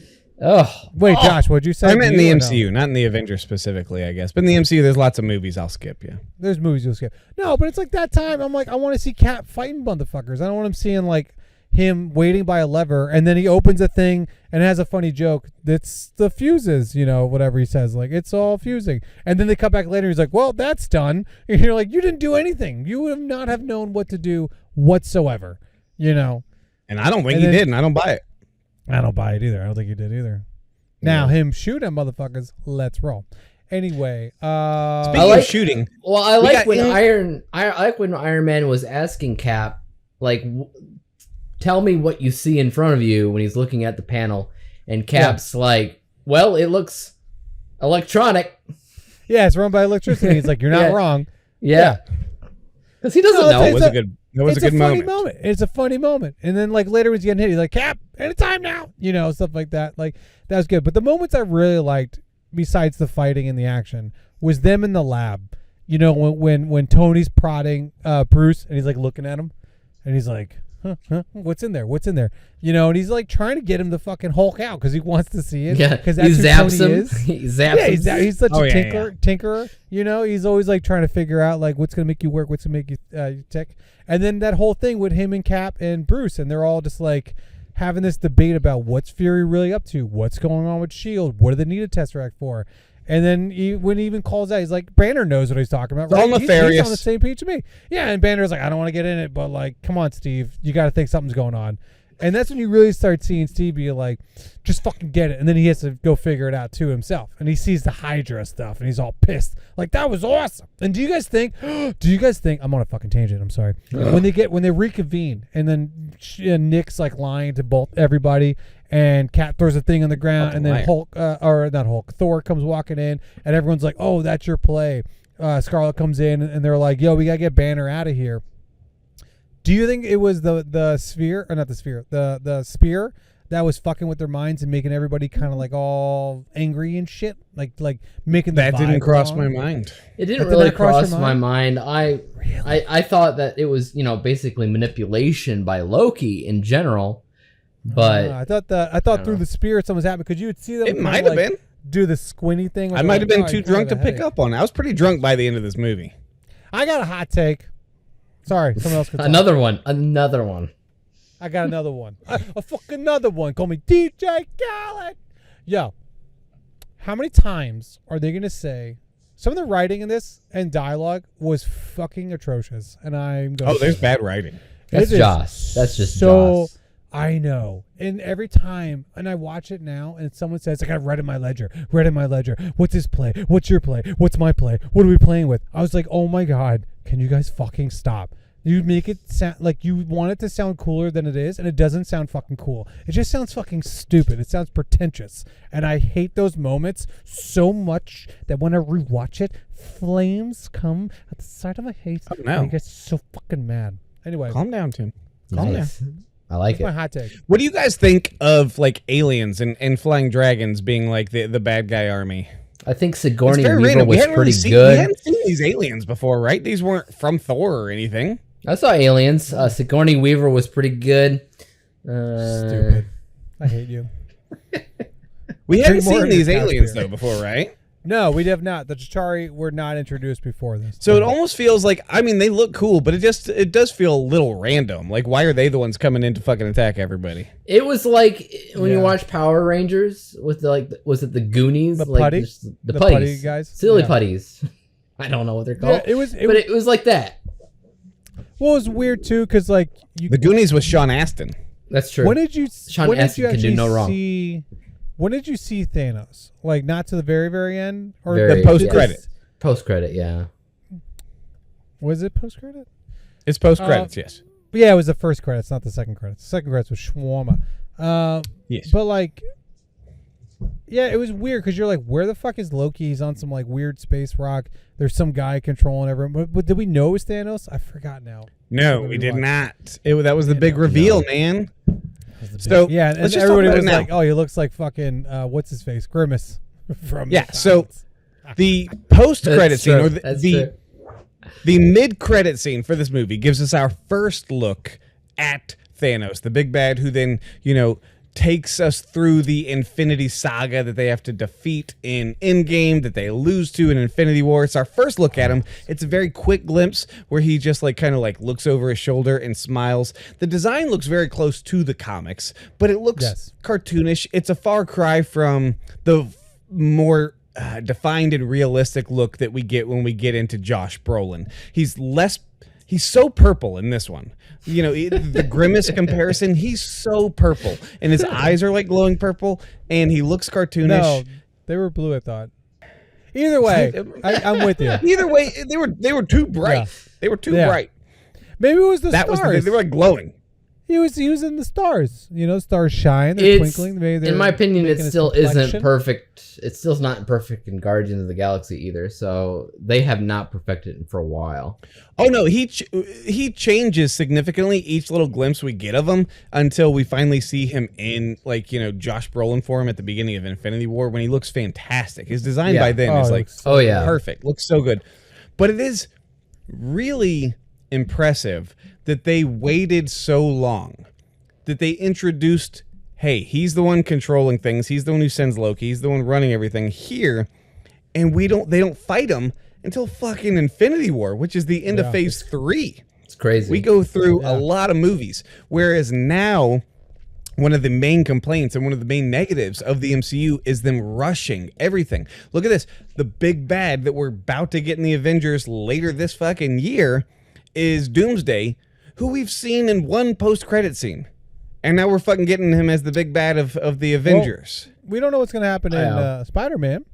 Oh wait, Josh, what'd you say? I meant in the MCU, not in the Avengers specifically, I guess. But in the MCU, there's lots of movies I'll skip. Yeah, there's movies you'll skip. No, but it's like that time. I'm like, I want to see Cap fighting motherfuckers. I don't want him seeing like him waiting by a lever, and then he opens a thing and has a funny joke. That's the fuses, whatever he says, like it's all fusing. And then they come back later. He's like, "Well, that's done." And you're like, "You didn't do anything. You would not have known what to do whatsoever." And I don't think he did, and I don't buy it. I don't buy it either. I don't think he did either. Now him shooting motherfuckers. Let's roll. Anyway, speaking of shooting, well, I like when Iron Man was asking Cap, like, tell me what you see in front of you when he's looking at the panel, and Cap's like, well, it looks electronic. Yeah, it's run by electricity. He's like, you're not wrong. Yeah, because he doesn't know. That was a good moment. It's a funny moment. And then like later when he's getting hit, he's like, Cap, anytime now. Stuff like that. Like that was good. But the moments I really liked, besides the fighting and the action, was them in the lab. When Tony's prodding Bruce and he's like looking at him and he's like, huh, what's in there? And he's like trying to get him to fucking Hulk out because he wants to see it. Yeah, because he zaps him. He zaps him. He's such a tinkerer. He's always like trying to figure out like what's gonna make you work, what's gonna make you tick. And then that whole thing with him and Cap and Bruce, and they're all just like having this debate about what's Fury really up to, what's going on with SHIELD, what do they need a Tesseract for? And then when he even calls out, he's like, Banner knows what he's talking about. It's all nefarious. He's on the same page with me. Yeah, and Banner's like, I don't want to get in it, but like, come on, Steve. You got to think something's going on. And that's when you really start seeing Steve be like, just fucking get it. And then he has to go figure it out too himself. And he sees the Hydra stuff and he's all pissed. Like, that was awesome. And do you guys think, I'm on a fucking tangent. I'm sorry. When they reconvene and then Nick's like lying to everybody and Cap throws a thing on the ground and then Thor comes walking in and everyone's like, oh, that's your play. Scarlet comes in and they're like, yo, we got to get Banner out of here. Do you think it was the sphere, or not the sphere, the spear that was fucking with their minds and making everybody kind of like all angry and shit? Like making that didn't cross my mind. It didn't really cross my mind. I thought that it was basically manipulation by Loki in general, but I thought through the spear something was happening because you would see them. It might have been do the squinty thing. I might have been too drunk to pick up on it. I was pretty drunk by the end of this movie. I got a hot take. Sorry, someone else could talk. Another one. I got another one. A fucking another one. Call me DJ Khaled. Yo, how many times are they going to say some of the writing in this and dialogue was fucking atrocious? And I'm going there's bad writing. That's Joss. That's just so Joss. I know. And every time, and I watch it now, and someone says, I got read in my ledger. What's his play? What's your play? What's my play? What are we playing with? I was like, oh my God, can you guys fucking stop? You make it sound like you want it to sound cooler than it is, and it doesn't sound fucking cool. It just sounds fucking stupid. It sounds pretentious. And I hate those moments so much that when I rewatch it, flames come at the side of my face. Oh, no. And I get so fucking mad. Anyway. Calm down, Tim. Calm down. I like That's it. my hot take. What do you guys think of like aliens and flying dragons being like the bad guy army? I think Sigourney Weaver random. was pretty We good. hadn't seen these aliens before, right? These weren't from Thor or anything. I saw Aliens. Sigourney Weaver was pretty good. Stupid. I hate you. We hadn't Drink more seen of these your couch aliens beer. though before, right? No, we have not. The Chitauri were not introduced before this. So it almost feels like, I mean, they look cool, but it does feel a little random. Like, why are they the ones coming in to fucking attack everybody? It was like when you Yeah. watch Power Rangers with was it the Goonies? The like putty? just The putties. putty guys? Silly Yeah. putties. I don't know what they're called. Yeah, it was like that. Well, it was weird too, because like you. The Goonies was Sean Astin. That's true. When did you? Sean when did Astin you can do actually no wrong. see? When did you see Thanos? Like not to the very, very end, or Very- The post credit. Post credit, yeah. Was it post credit? It's post credits, yes. Yeah, it was the first credits, not the second credits. The second credits was Shawarma. Yes. But like, yeah, it was weird because you're like, where the fuck is Loki? He's on some like weird space rock. There's some guy controlling everyone. But did we know it was Thanos? I forgot now. No, we did not. That was the big reveal, man. So Yeah, and let's just everybody talk about was it now. like, oh, he looks like fucking what's his face, Grimace from Yeah, The so Silence. the post credit That's scene, true. or That's the true. the mid credit scene for this movie gives us our first look at Thanos, the big bad who then, takes us through the Infinity Saga that they have to defeat in Endgame, that they lose to in Infinity War. It's our first look at him. It's a very quick glimpse where he just looks over his shoulder and smiles. The design looks very close to the comics, but it looks cartoonish. It's a far cry from the more defined and realistic look that we get when we get into Josh Brolin. He's so purple in this one. The Grimace comparison, he's so purple. And his eyes are like glowing purple, and he looks cartoonish. No, they were blue, I thought. Either way, I'm with you. Either way, they were too bright. Yeah. They were too Yeah. bright. Maybe it was the That was stars. the thing. They were like glowing. He was in the stars. Stars shine. They're twinkling. Maybe In my opinion, it making his still isn't complexion. perfect. It's still not perfect in Guardians of the Galaxy either. So they have not perfected it for a while. Oh no, he changes significantly each little glimpse we get of him until we finally see him in Josh Brolin form at the beginning of Infinity War when he looks fantastic. His design by then is like perfect, looks so good. But it is really impressive that they waited so long, that they introduced, hey, he's the one controlling things, he's the one who sends Loki, he's the one running everything here, and they don't fight him until fucking Infinity War, which is the end of Phase 3. It's crazy. We go through a lot of movies, whereas now one of the main complaints and one of the main negatives of the MCU is them rushing everything. Look at this. The big bad that we're about to get in the Avengers later this fucking year is Doomsday, who we've seen in one post-credit scene. And now we're fucking getting him as the big bad of the Avengers. Well, we don't know what's going to happen in Spider-Man.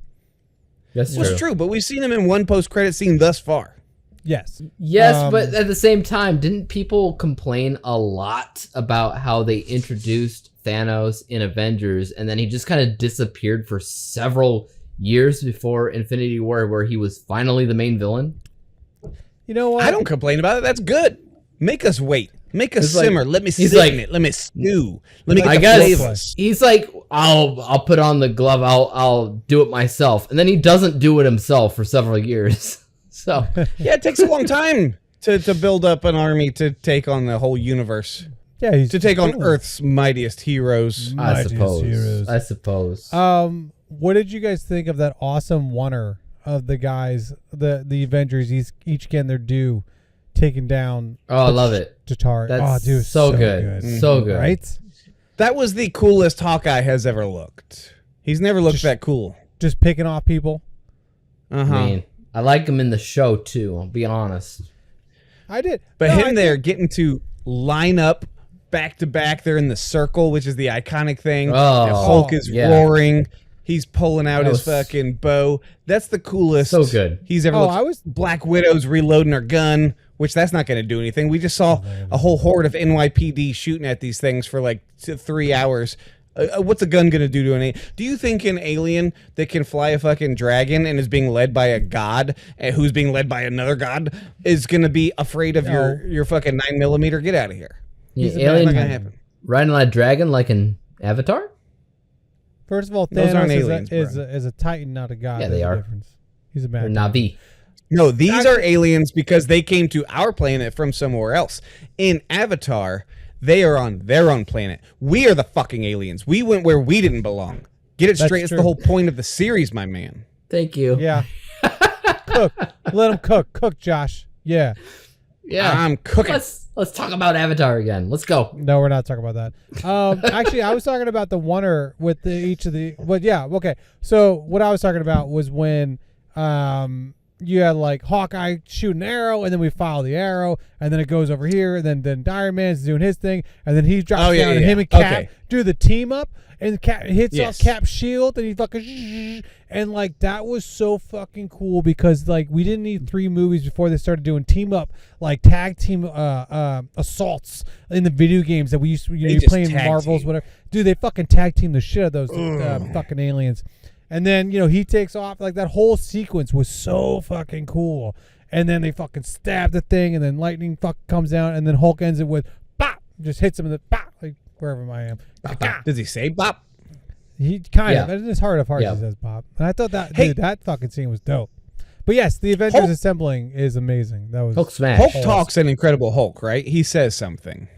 That's Well, it's true, but we've seen him in one post-credit scene thus far. Yes. Yes, but at the same time, didn't people complain a lot about how they introduced Thanos in Avengers and then he just kind of disappeared for several years before Infinity War where he was finally the main villain? You know what? I don't complain about it. That's good. Make us wait. Make us simmer. Let me he's sit like- in it. Let me stew. Let me get I the guess flavors. he's like, I'll put on the glove. I'll do it myself, and then he doesn't do it himself for several years. So Yeah, it takes a long time to build up an army to take on the whole universe. Yeah, he's To take on Earth's mightiest heroes. I Mightiest suppose. heroes. I suppose. What did you guys think of that awesome oneer of the guys, the Avengers, each getting their due, taking down? Oh, I love it. Chitauri. That's dude, so good. So good. Right? That was the coolest Hawkeye has ever looked. He's never looked that cool. Just picking off people. Uh-huh. I mean, I like him in the show too. I'll be honest. I did. But No, him I there think- getting to line up back to back, they're in the circle, which is the iconic thing. Oh, The Hulk is yeah. roaring. He's pulling out That his was fucking bow. That's the coolest so good. he's ever Oh, looked. I was- Black Widow's reloading her gun which that's not going to do anything. We just saw a whole horde of NYPD shooting at these things for like 3 hours. What's a gun going to do to an alien? Do you think an alien that can fly a fucking dragon and is being led by a god who's being led by another god is going to be afraid of your fucking 9mm? Get out of here. Alien not going to happen. Riding on a dragon like in Avatar? First of all, Those aren't Thanos aliens, is a Titan, not a god. Yeah, There's they a are. difference. He's a bad Or guy. Navi. No, these are aliens because they came to our planet from somewhere else. In Avatar, they are on their own planet. We are the fucking aliens. We went where we didn't belong. Get it straight. That's the whole point of the series, my man. Thank you. Yeah. Cook. Let him cook. Cook, Josh. Yeah. Yeah. I'm cooking. Let's talk about Avatar again. Let's go. No, we're not talking about that. Actually, I was talking about the oneer with each of the. But yeah, okay. So what I was talking about was when you had like Hawkeye shoot an arrow, and then we follow the arrow, and then it goes over here, and then Iron Man's doing his thing, and then he drops down, and him and Cap do the team up, and Cap hits off Cap's shield, and he fucking and like that was so fucking cool because like we didn't need 3 movies before they started doing team up like tag team assaults in the video games that we used to you playing Marvels whatever. Dude, they fucking tag team the shit out of those fucking aliens. And then, he takes off. Like, that whole sequence was so fucking cool. And then they fucking stab the thing, and then lightning comes down, and then Hulk ends it with bop. Just hits him in the bop, like wherever I am. Bop. Does he say bop? He kind of. In his heart of hearts, he says bop. And I thought that, dude, that fucking scene was dope. But yes, the Avengers Assembling is amazing. That was Hulk smash. Hulk talks in Incredible Hulk, right? He says something.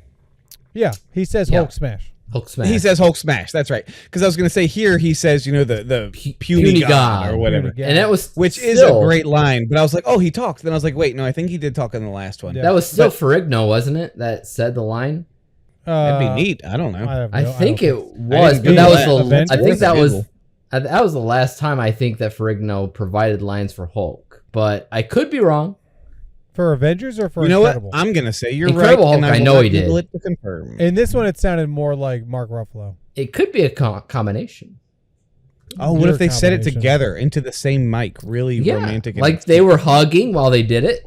Yeah, he says Hulk smash. Hulk smash. He says Hulk smash. That's right. Because I was going to say here he says, the puny god or whatever. And that was which is a great line. But I was like, oh, he talks. Then I was like, wait, no, I think he did talk in the last one. Yeah. That was still Ferrigno, wasn't it? That said the line. That'd be neat. I don't know. I think it was, but that was the. I think that was the last time I think that Ferrigno provided lines for Hulk. But I could be wrong. For Avengers or for Incredible? What? I'm going to say you're Incredible right. Hulk, I know he did. To confirm. In this one, it sounded more like Mark Ruffalo. It could be a combination. Oh, what if they said it together into the same mic? Really romantic. Like they were hugging while they did it.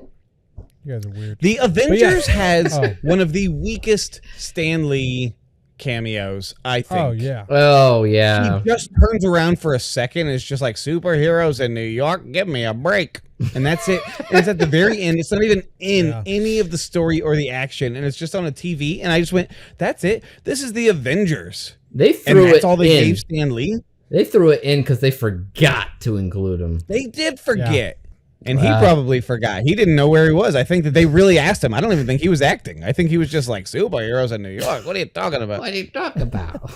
You guys are weird. The Avengers has one of the weakest Stan Lee cameos, I think. Oh, yeah. He just turns around for a second and it's just like, superheroes in New York, give me a break. And that's it. And it's at the very end. It's not even in any of the story or the action. And it's just on a TV. And I just went, that's it. This is the Avengers. They threw that's all they gave Stan Lee? They threw it in because they forgot to include him. They did forget. And he probably forgot. He didn't know where he was. I think that they really asked him. I don't even think he was acting. I think he was just like, superheroes in New York. What are you talking about? What are you talking about?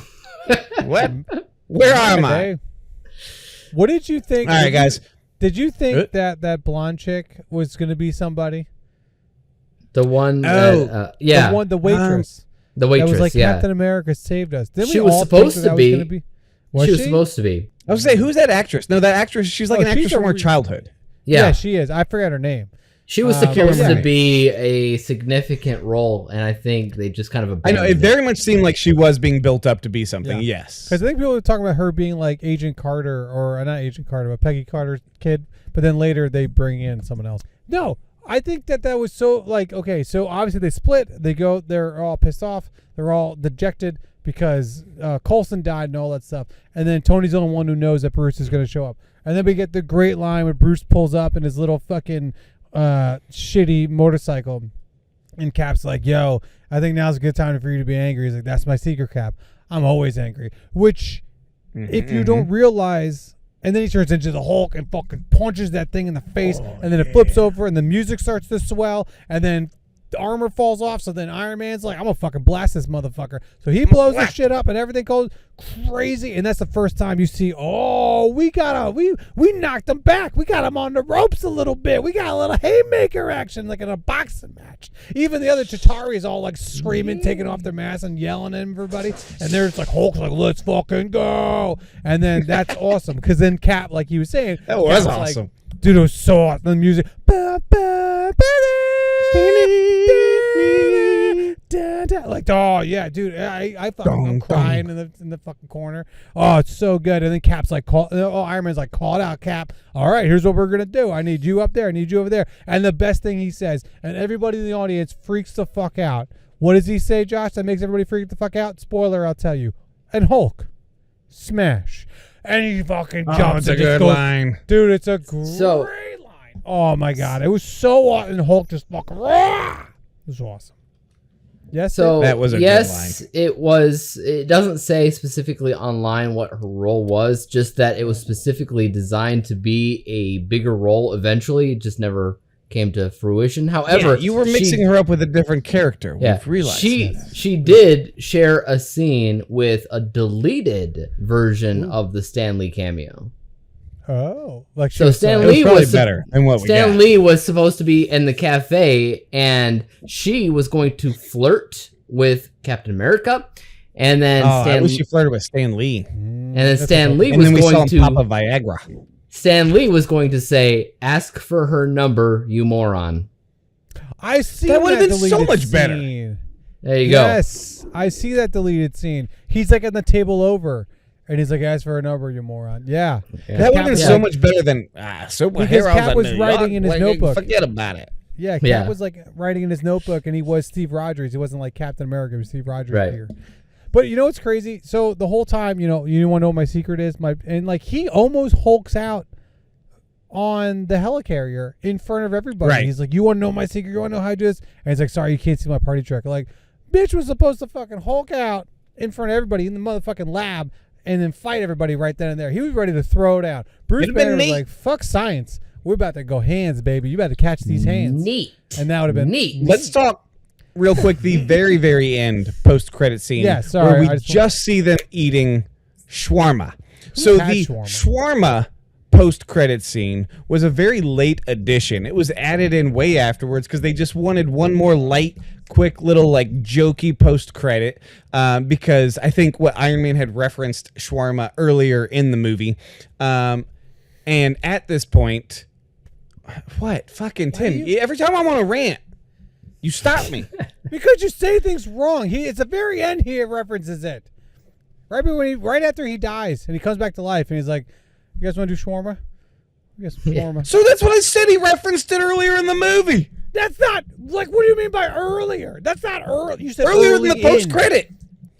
What? Where am I? What did you think? All right, guys. Did you think that blonde chick was going to be somebody? The one the waitress. The waitress, that was like Captain America saved us. Didn't she we was all supposed think to that be. Was gonna be. Was she was supposed to be. I was going to say, who's that actress? No, that actress, she's like an actress from our childhood. Yeah, she is. I forgot her name. She was supposed to be a significant role, and I think they just kind of abandoned I know, it very much seemed like she was being built up to be something, yes. Because I think people were talking about her being like Agent Carter, or not Agent Carter, but Peggy Carter's kid, but then later they bring in someone else. No, I think that was so, like, okay, so obviously they split, they're all pissed off, they're all dejected because Coulson died and all that stuff, and then Tony's the only one who knows that Bruce is going to show up. And then we get the great line where Bruce pulls up in his little fucking shitty motorcycle, and Cap's like, yo, I think now's a good time for you to be angry. He's like, that's my secret, Cap. I'm always angry. Which, if you don't realize, and then he turns into the Hulk and fucking punches that thing in the face, and then it flips over, and the music starts to swell, and then the armor falls off, so then Iron Man's like, I'm gonna fucking blast this motherfucker. So he blows the shit up and everything goes crazy, and that's the first time you see, we knocked him back. We got him on the ropes a little bit. We got a little haymaker action like in a boxing match. Even the other Chitauri is all like screaming, taking off their masks and yelling at everybody, and there's like Hulk's like, let's fucking go. And then that's awesome, because then Cap, like he was saying, that was awesome. Like, dude, it was so awesome. The music. fantastic. Like, oh yeah, dude, I fucking I'm crying in the fucking corner. Oh, it's so good. And then Cap's like, Iron Man's like, call it out, Cap. All right, here's what we're gonna do. I need you up there. I need you over there. And the best thing he says, and everybody in the audience freaks the fuck out. What does he say, Josh? That makes everybody freak the fuck out. Spoiler, I'll tell you. And Hulk, smash. And he fucking jumps. It's a good line. Dude, it's a great line. Oh, my God. It was so awesome. And Hulk just fucking, it was awesome. Yes, so that was a good line. It was. It doesn't say specifically online what her role was, just that it was specifically designed to be a bigger role eventually. It just never came to fruition. However, you were mixing her up with a different character. We've realized she did share a scene with a deleted version of the Stan Lee cameo. Oh, like so Stan Lee was better than what Stan Lee was supposed to be in the cafe, and she was going to flirt with Captain America, and then I wish she flirted with Stan Lee. And then Stan Lee was going to pop a Viagra. Stan Lee was going to say, "Ask for her number, you moron." I see that would have been so much scene. better. There you go. Yes, I see that deleted scene. He's like at the table over, and he's like, "Ask for her number, you moron." Yeah. That would have been so much better than because Cap was writing in his notebook. Forget about it. Yeah, Cap was like writing in his notebook, and he was Steve Rogers. He wasn't like Captain America. He was Steve Rogers here. But you know what's crazy? So the whole time, you want to know what my secret is? He almost hulks out on the helicarrier in front of everybody. Right. He's like, "You want to know my secret? You want to know how I do this?" And he's like, "Sorry, you can't see my party trick." Like, bitch was supposed to fucking hulk out in front of everybody in the motherfucking lab and then fight everybody right then and there. He was ready to throw down. Bruce Banner was like, "Fuck science. We're about to go hands, baby. You about to catch these hands." Neat. And that would have been neat. Let's talk real quick, the very, very end post-credit scene where we just see them eating shawarma. So the shawarma post-credit scene was a very late addition. It was added in way afterwards because they just wanted one more light, quick little like jokey post-credit because I think what Iron Man had referenced shawarma earlier in the movie. And at this point, what? Fucking Tim, every time I'm on a rant, you stop me. Because you say things wrong. It's the very end he references it. Right after he dies and he comes back to life and he's like, "You guys want to do shawarma?" Yes, shawarma. So that's what I said. He referenced it earlier in the movie. That's not like. What do you mean by earlier? That's not early. You said earlier in the post credit.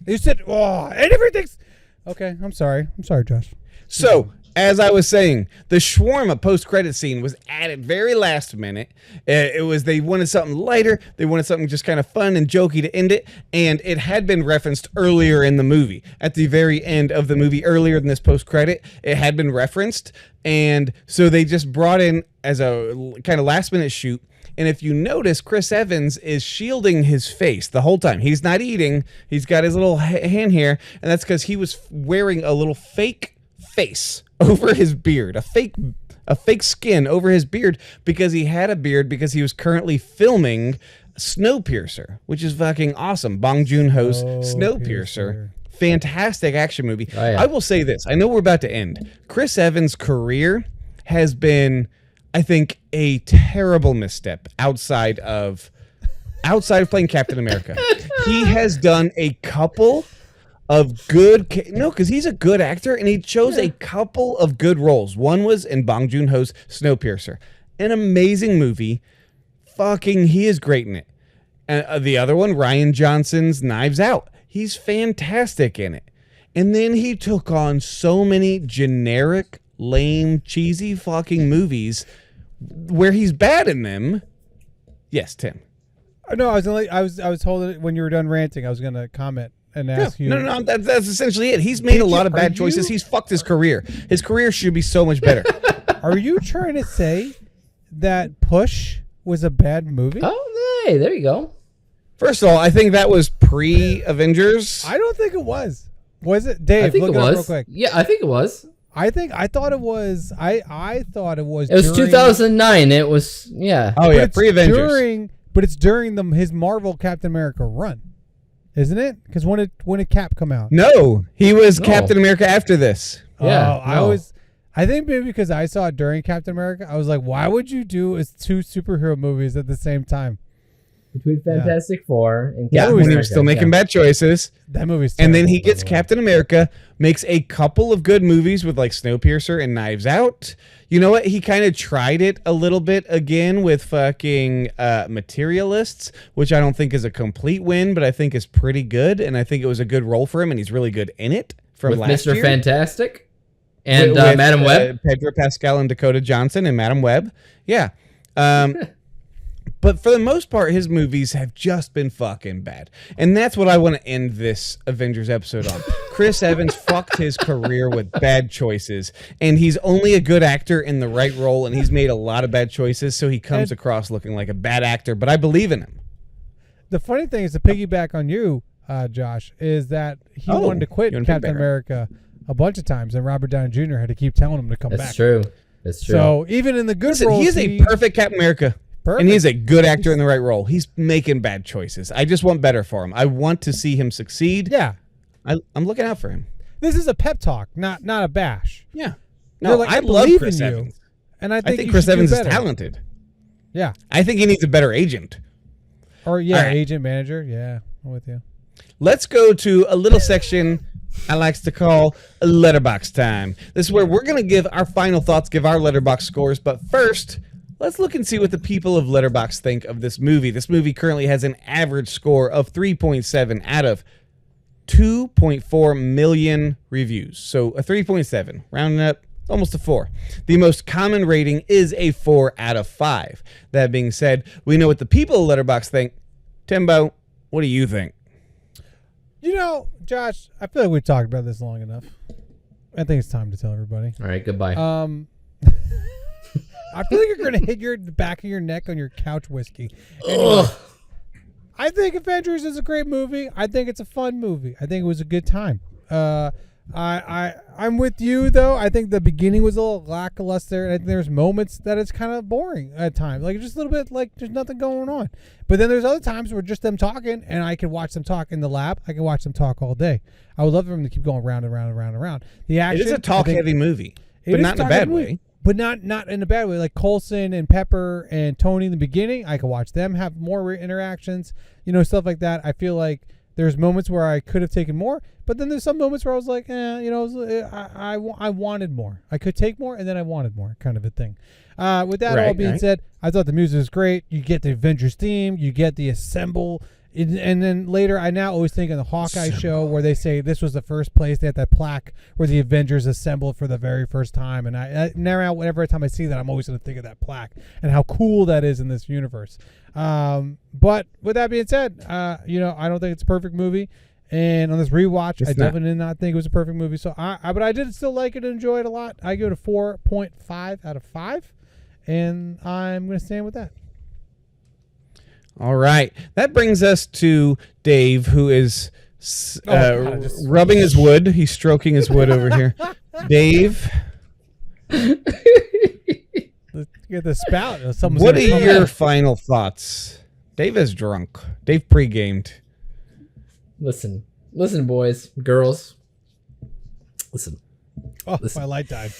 You said, and everything's okay. I'm sorry, Josh. So as I was saying, the shawarma post credit scene was added very last minute. It was they wanted something lighter. They wanted something just kind of fun and jokey to end it, and it had been referenced earlier in the movie. At the very end of the movie, earlier than this post credit, it had been referenced, and so they just brought in as a kind of last minute shoot. And if you notice, Chris Evans is shielding his face the whole time. He's not eating. He's got his little hand here, and that's because he was wearing a little fake face over his beard, a fake skin over his beard because he had a beard because he was currently filming Snowpiercer, which is fucking awesome. Bong Joon-ho's Snowpiercer. Fantastic action movie. Oh, yeah. I will say this. I know we're about to end. Chris Evans' career has been, I think, a terrible misstep outside of playing Captain America. He has done a couple of good, because he's a good actor, and he chose a couple of good roles. One was in Bong Joon-ho's Snowpiercer, an amazing movie. Fucking, he is great in it. And the other one, Rian Johnson's Knives Out. He's fantastic in it. And then he took on so many generic, lame, cheesy fucking movies where he's bad in them. Yes, Tim. No, I was told that when you were done ranting, I was going to comment and ask you. No, that's essentially it. He's made a lot of bad choices. He's fucked his career. His career should be so much better. Are you trying to say that Push was a bad movie? Oh, hey, there you go. First of all, I think that was pre-Avengers. I don't think it was. Was it? Dave, I think look it was. Real quick. Yeah, I think it was. I thought it was. I thought it was. It was 2009. It was, yeah. Oh, yeah, pre-Avengers. But it's during his Marvel Captain America run. Isn't it? Because when did Cap come out? No, he was Captain America after this. Yeah, I think maybe because I saw it during Captain America, I was like, why would you do two superhero movies at the same time? between Fantastic Four and Yeah, Captain when he America. was still making bad choices. That movie's And then terrible, he gets by the way. Captain America, makes a couple of good movies with like Snowpiercer and Knives Out. You know what? He kind of tried it a little bit again with fucking Materialists, which I don't think is a complete win, but I think is pretty good. And I think it was a good role for him, and he's really good in it from with last Mr. year. Fantastic and With, Madam Web. Pedro Pascal and Dakota Johnson and Madam Web. Yeah. But for the most part, his movies have just been fucking bad. And that's what I want to end this Avengers episode on. Chris Evans fucked his career with bad choices. And he's only a good actor in the right role. And he's made a lot of bad choices. So he comes across looking like a bad actor. But I believe in him. The funny thing is, to piggyback on you, Josh, is that he wanted to quit Captain America a bunch of times. And Robert Downey Jr. had to keep telling him to come back. That's true. That's true. So even in the good roles, he is a perfect Captain America. Perfect. And he's a good actor in the right role. He's making bad choices. I just want better for him. I want to see him succeed. Yeah. I'm looking out for him. This is a pep talk, not a bash. Yeah. No, like, I believe love Chris in you, Evans. And I I think think you Chris should do Evans is better. talented. Yeah. I think he needs a better agent. Or, yeah, All right. agent, manager. Yeah, I'm with you. Let's go to a little section I like to call Letterbox time. This is where we're going to give our final thoughts, give our Letterbox scores. But first, let's look and see what the people of Letterbox think of this movie. This movie currently has an average score of 3.7 out of 2.4 million reviews. So a 3.7, rounding up, almost a 4. The most common rating is a 4 out of 5. That being said, we know what the people of Letterbox think. Timbo, what do you think? You know, Josh, I feel like we've talked about this long enough. I think it's time to tell everybody. All right, goodbye. I feel like you're going to hit the back of your neck on your couch whiskey. Anyway, I think Avengers is a great movie. I think it's a fun movie. I think it was a good time. I'm with you, though. I think the beginning was a little lackluster. And I think there's moments that it's kind of boring at times. Like, just a little bit like there's nothing going on. But then there's other times where just them talking, and I can watch them talk in the lab. I can watch them talk all day. I would love for them to keep going round and round and round and round. The action. It is a talk-heavy movie, but not in a bad way. But not in a bad way. Like Coulson and Pepper and Tony in the beginning, I could watch them have more interactions, stuff like that. I feel like there's moments where I could have taken more, but then there's some moments where I was like, I wanted more. I could take more, and then I wanted more, kind of a thing. With that all being said, I thought the music was great. You get the Avengers theme, you get the Assemble. And then later, I now always think of the Hawkeye show where they say this was the first place they had that plaque where the Avengers assembled for the very first time. And I now, whenever time I see that, I'm always going to think of that plaque and how cool that is in this universe. But with that being said, I don't think it's a perfect movie. And on this rewatch, I definitely did not think it was a perfect movie. So but I did still like it and enjoy it a lot. I give it a 4.5 out of 5. And I'm going to stand with that. All right. That brings us to Dave, who is rubbing his wood. He's stroking his wood over here. Dave. Let's get the spout. What are your final thoughts? Dave is drunk. Dave pre-gamed. Listen, boys, girls. Listen. Oh, my light died.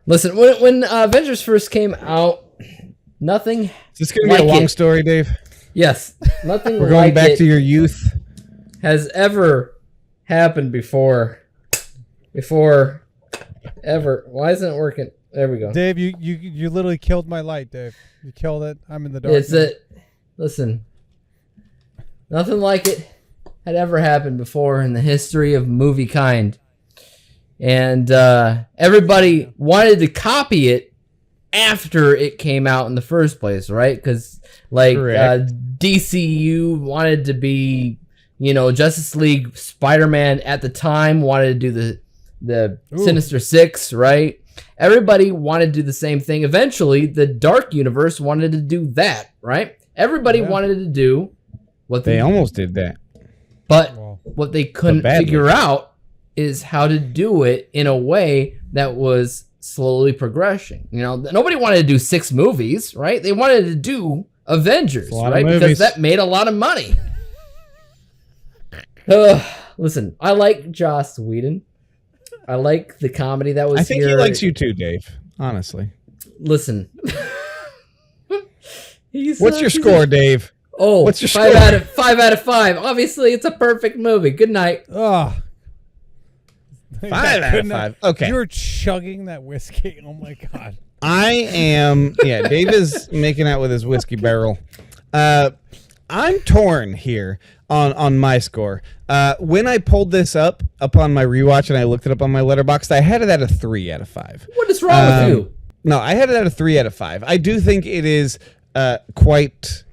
Listen, when Avengers first came out, nothing. Is this going to be a long story, Dave? Yes. Nothing. We're going back to your youth. Has ever happened before ever. Why isn't it working? There we go. Dave, you literally killed my light, Dave. You killed it. I'm in the dark. Listen. Nothing like it had ever happened before in the history of movie kind. And everybody wanted to copy it after it came out in the first place, right? Because DCU wanted to be, Justice League, Spider-Man at the time wanted to do the Sinister Six, right? Everybody wanted to do the same thing. Eventually, the Dark Universe wanted to do that, right? Everybody wanted to do what they almost did that, but what they couldn't figure out is how to do it in a way that was slowly progressing. Nobody wanted to do 6 movies, right? They wanted to do Avengers, right? Because that made a lot of money. Listen, I like Joss Whedon. I like the comedy that was here. I think he likes you too, Dave. Honestly. Listen. What's your score, Dave? Oh, what's your 5 out of 5. Obviously, it's a perfect movie. Good night. Oh. 5 out of 5. Okay. You're chugging that whiskey. Oh my God. I am. Yeah, Dave is making out with his whiskey barrel. I'm torn here on my score. When I pulled this up upon my rewatch and I looked it up on my Letterboxd, I had it at a 3 out of 5. What is wrong with you? No, I had it at a 3 out of 5. I do think it is quite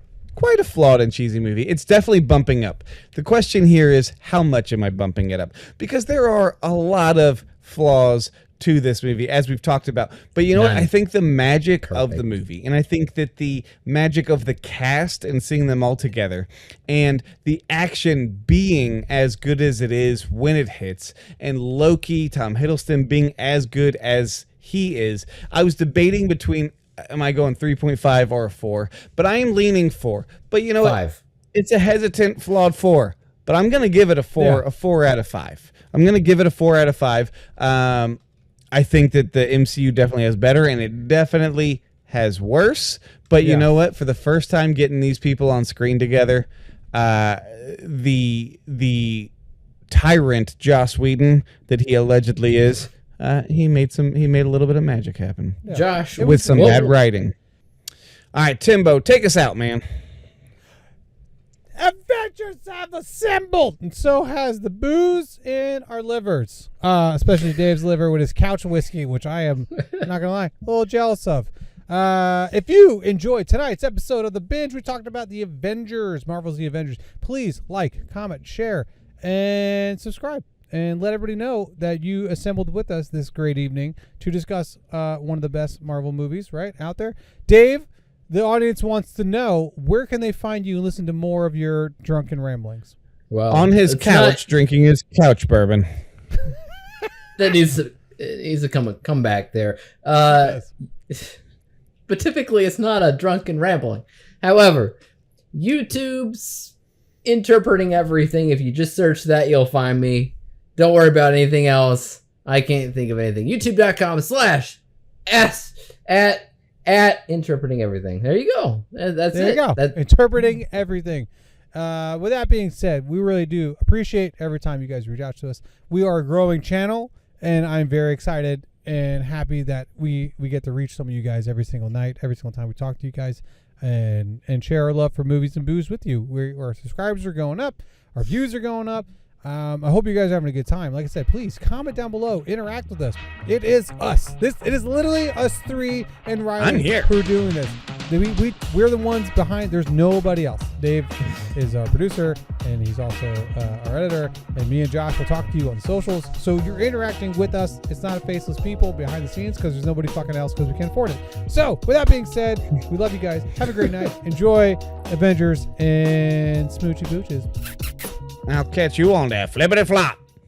a flawed and cheesy movie. It's definitely bumping up. The question here is, how much am I bumping it up? Because there are a lot of flaws to this movie, as we've talked about. But you know what? I think the magic of the movie, and I think that the magic of the cast and seeing them all together, and the action being as good as it is when it hits, and Loki, Tom Hiddleston being as good as he is. I was debating between, am I going 3.5 or a 4? But I am leaning 4. But you know 5. what? It's a hesitant, flawed 4. But I'm going to give it a 4, a 4 out of 5. I'm going to give it a 4 out of 5. I think that the MCU definitely has better, and it definitely has worse. But you know what? For the first time getting these people on screen together, the tyrant Joss Whedon that he allegedly is, he made a little bit of magic happen. Yeah. Josh, with some bad writing. All right, Timbo, take us out, man. Avengers have assembled, and so has the booze in our livers, especially Dave's liver with his couch whiskey, which I am not gonna lie, a little jealous of. If you enjoyed tonight's episode of The Binge, we talked about the Avengers, Marvel's The Avengers. Please like, comment, share, and subscribe, and let everybody know that you assembled with us this great evening to discuss one of the best Marvel movies right out there. Dave, the audience wants to know, where can they find you and listen to more of your drunken ramblings? Well, on his couch, drinking his couch bourbon. That needs to come back there. Yes. But typically, it's not a drunken rambling. However, YouTube's interpreting everything. If you just search that, you'll find me. Don't worry about anything else. I can't think of anything. YouTube.com/s@ interpreting everything. There you go. That's it. There you go. Interpreting everything. With that being said, we really do appreciate every time you guys reach out to us. We are a growing channel, and I'm very excited and happy that we get to reach some of you guys every single night, every single time we talk to you guys, and share our love for movies and booze with you. Our subscribers are going up. Our views are going up. I hope you guys are having a good time. Like I said, please comment down below. Interact with us. It is us. It is literally us three and Riley who are doing this. We're the ones behind. There's nobody else. Dave is our producer, and he's also our editor. And me and Josh will talk to you on socials. So you're interacting with us. It's not a faceless people behind the scenes because there's nobody fucking else because we can't afford it. So with that being said, we love you guys. Have a great night. Enjoy Avengers and Smoochy Booches. I'll catch you on that flippity flop.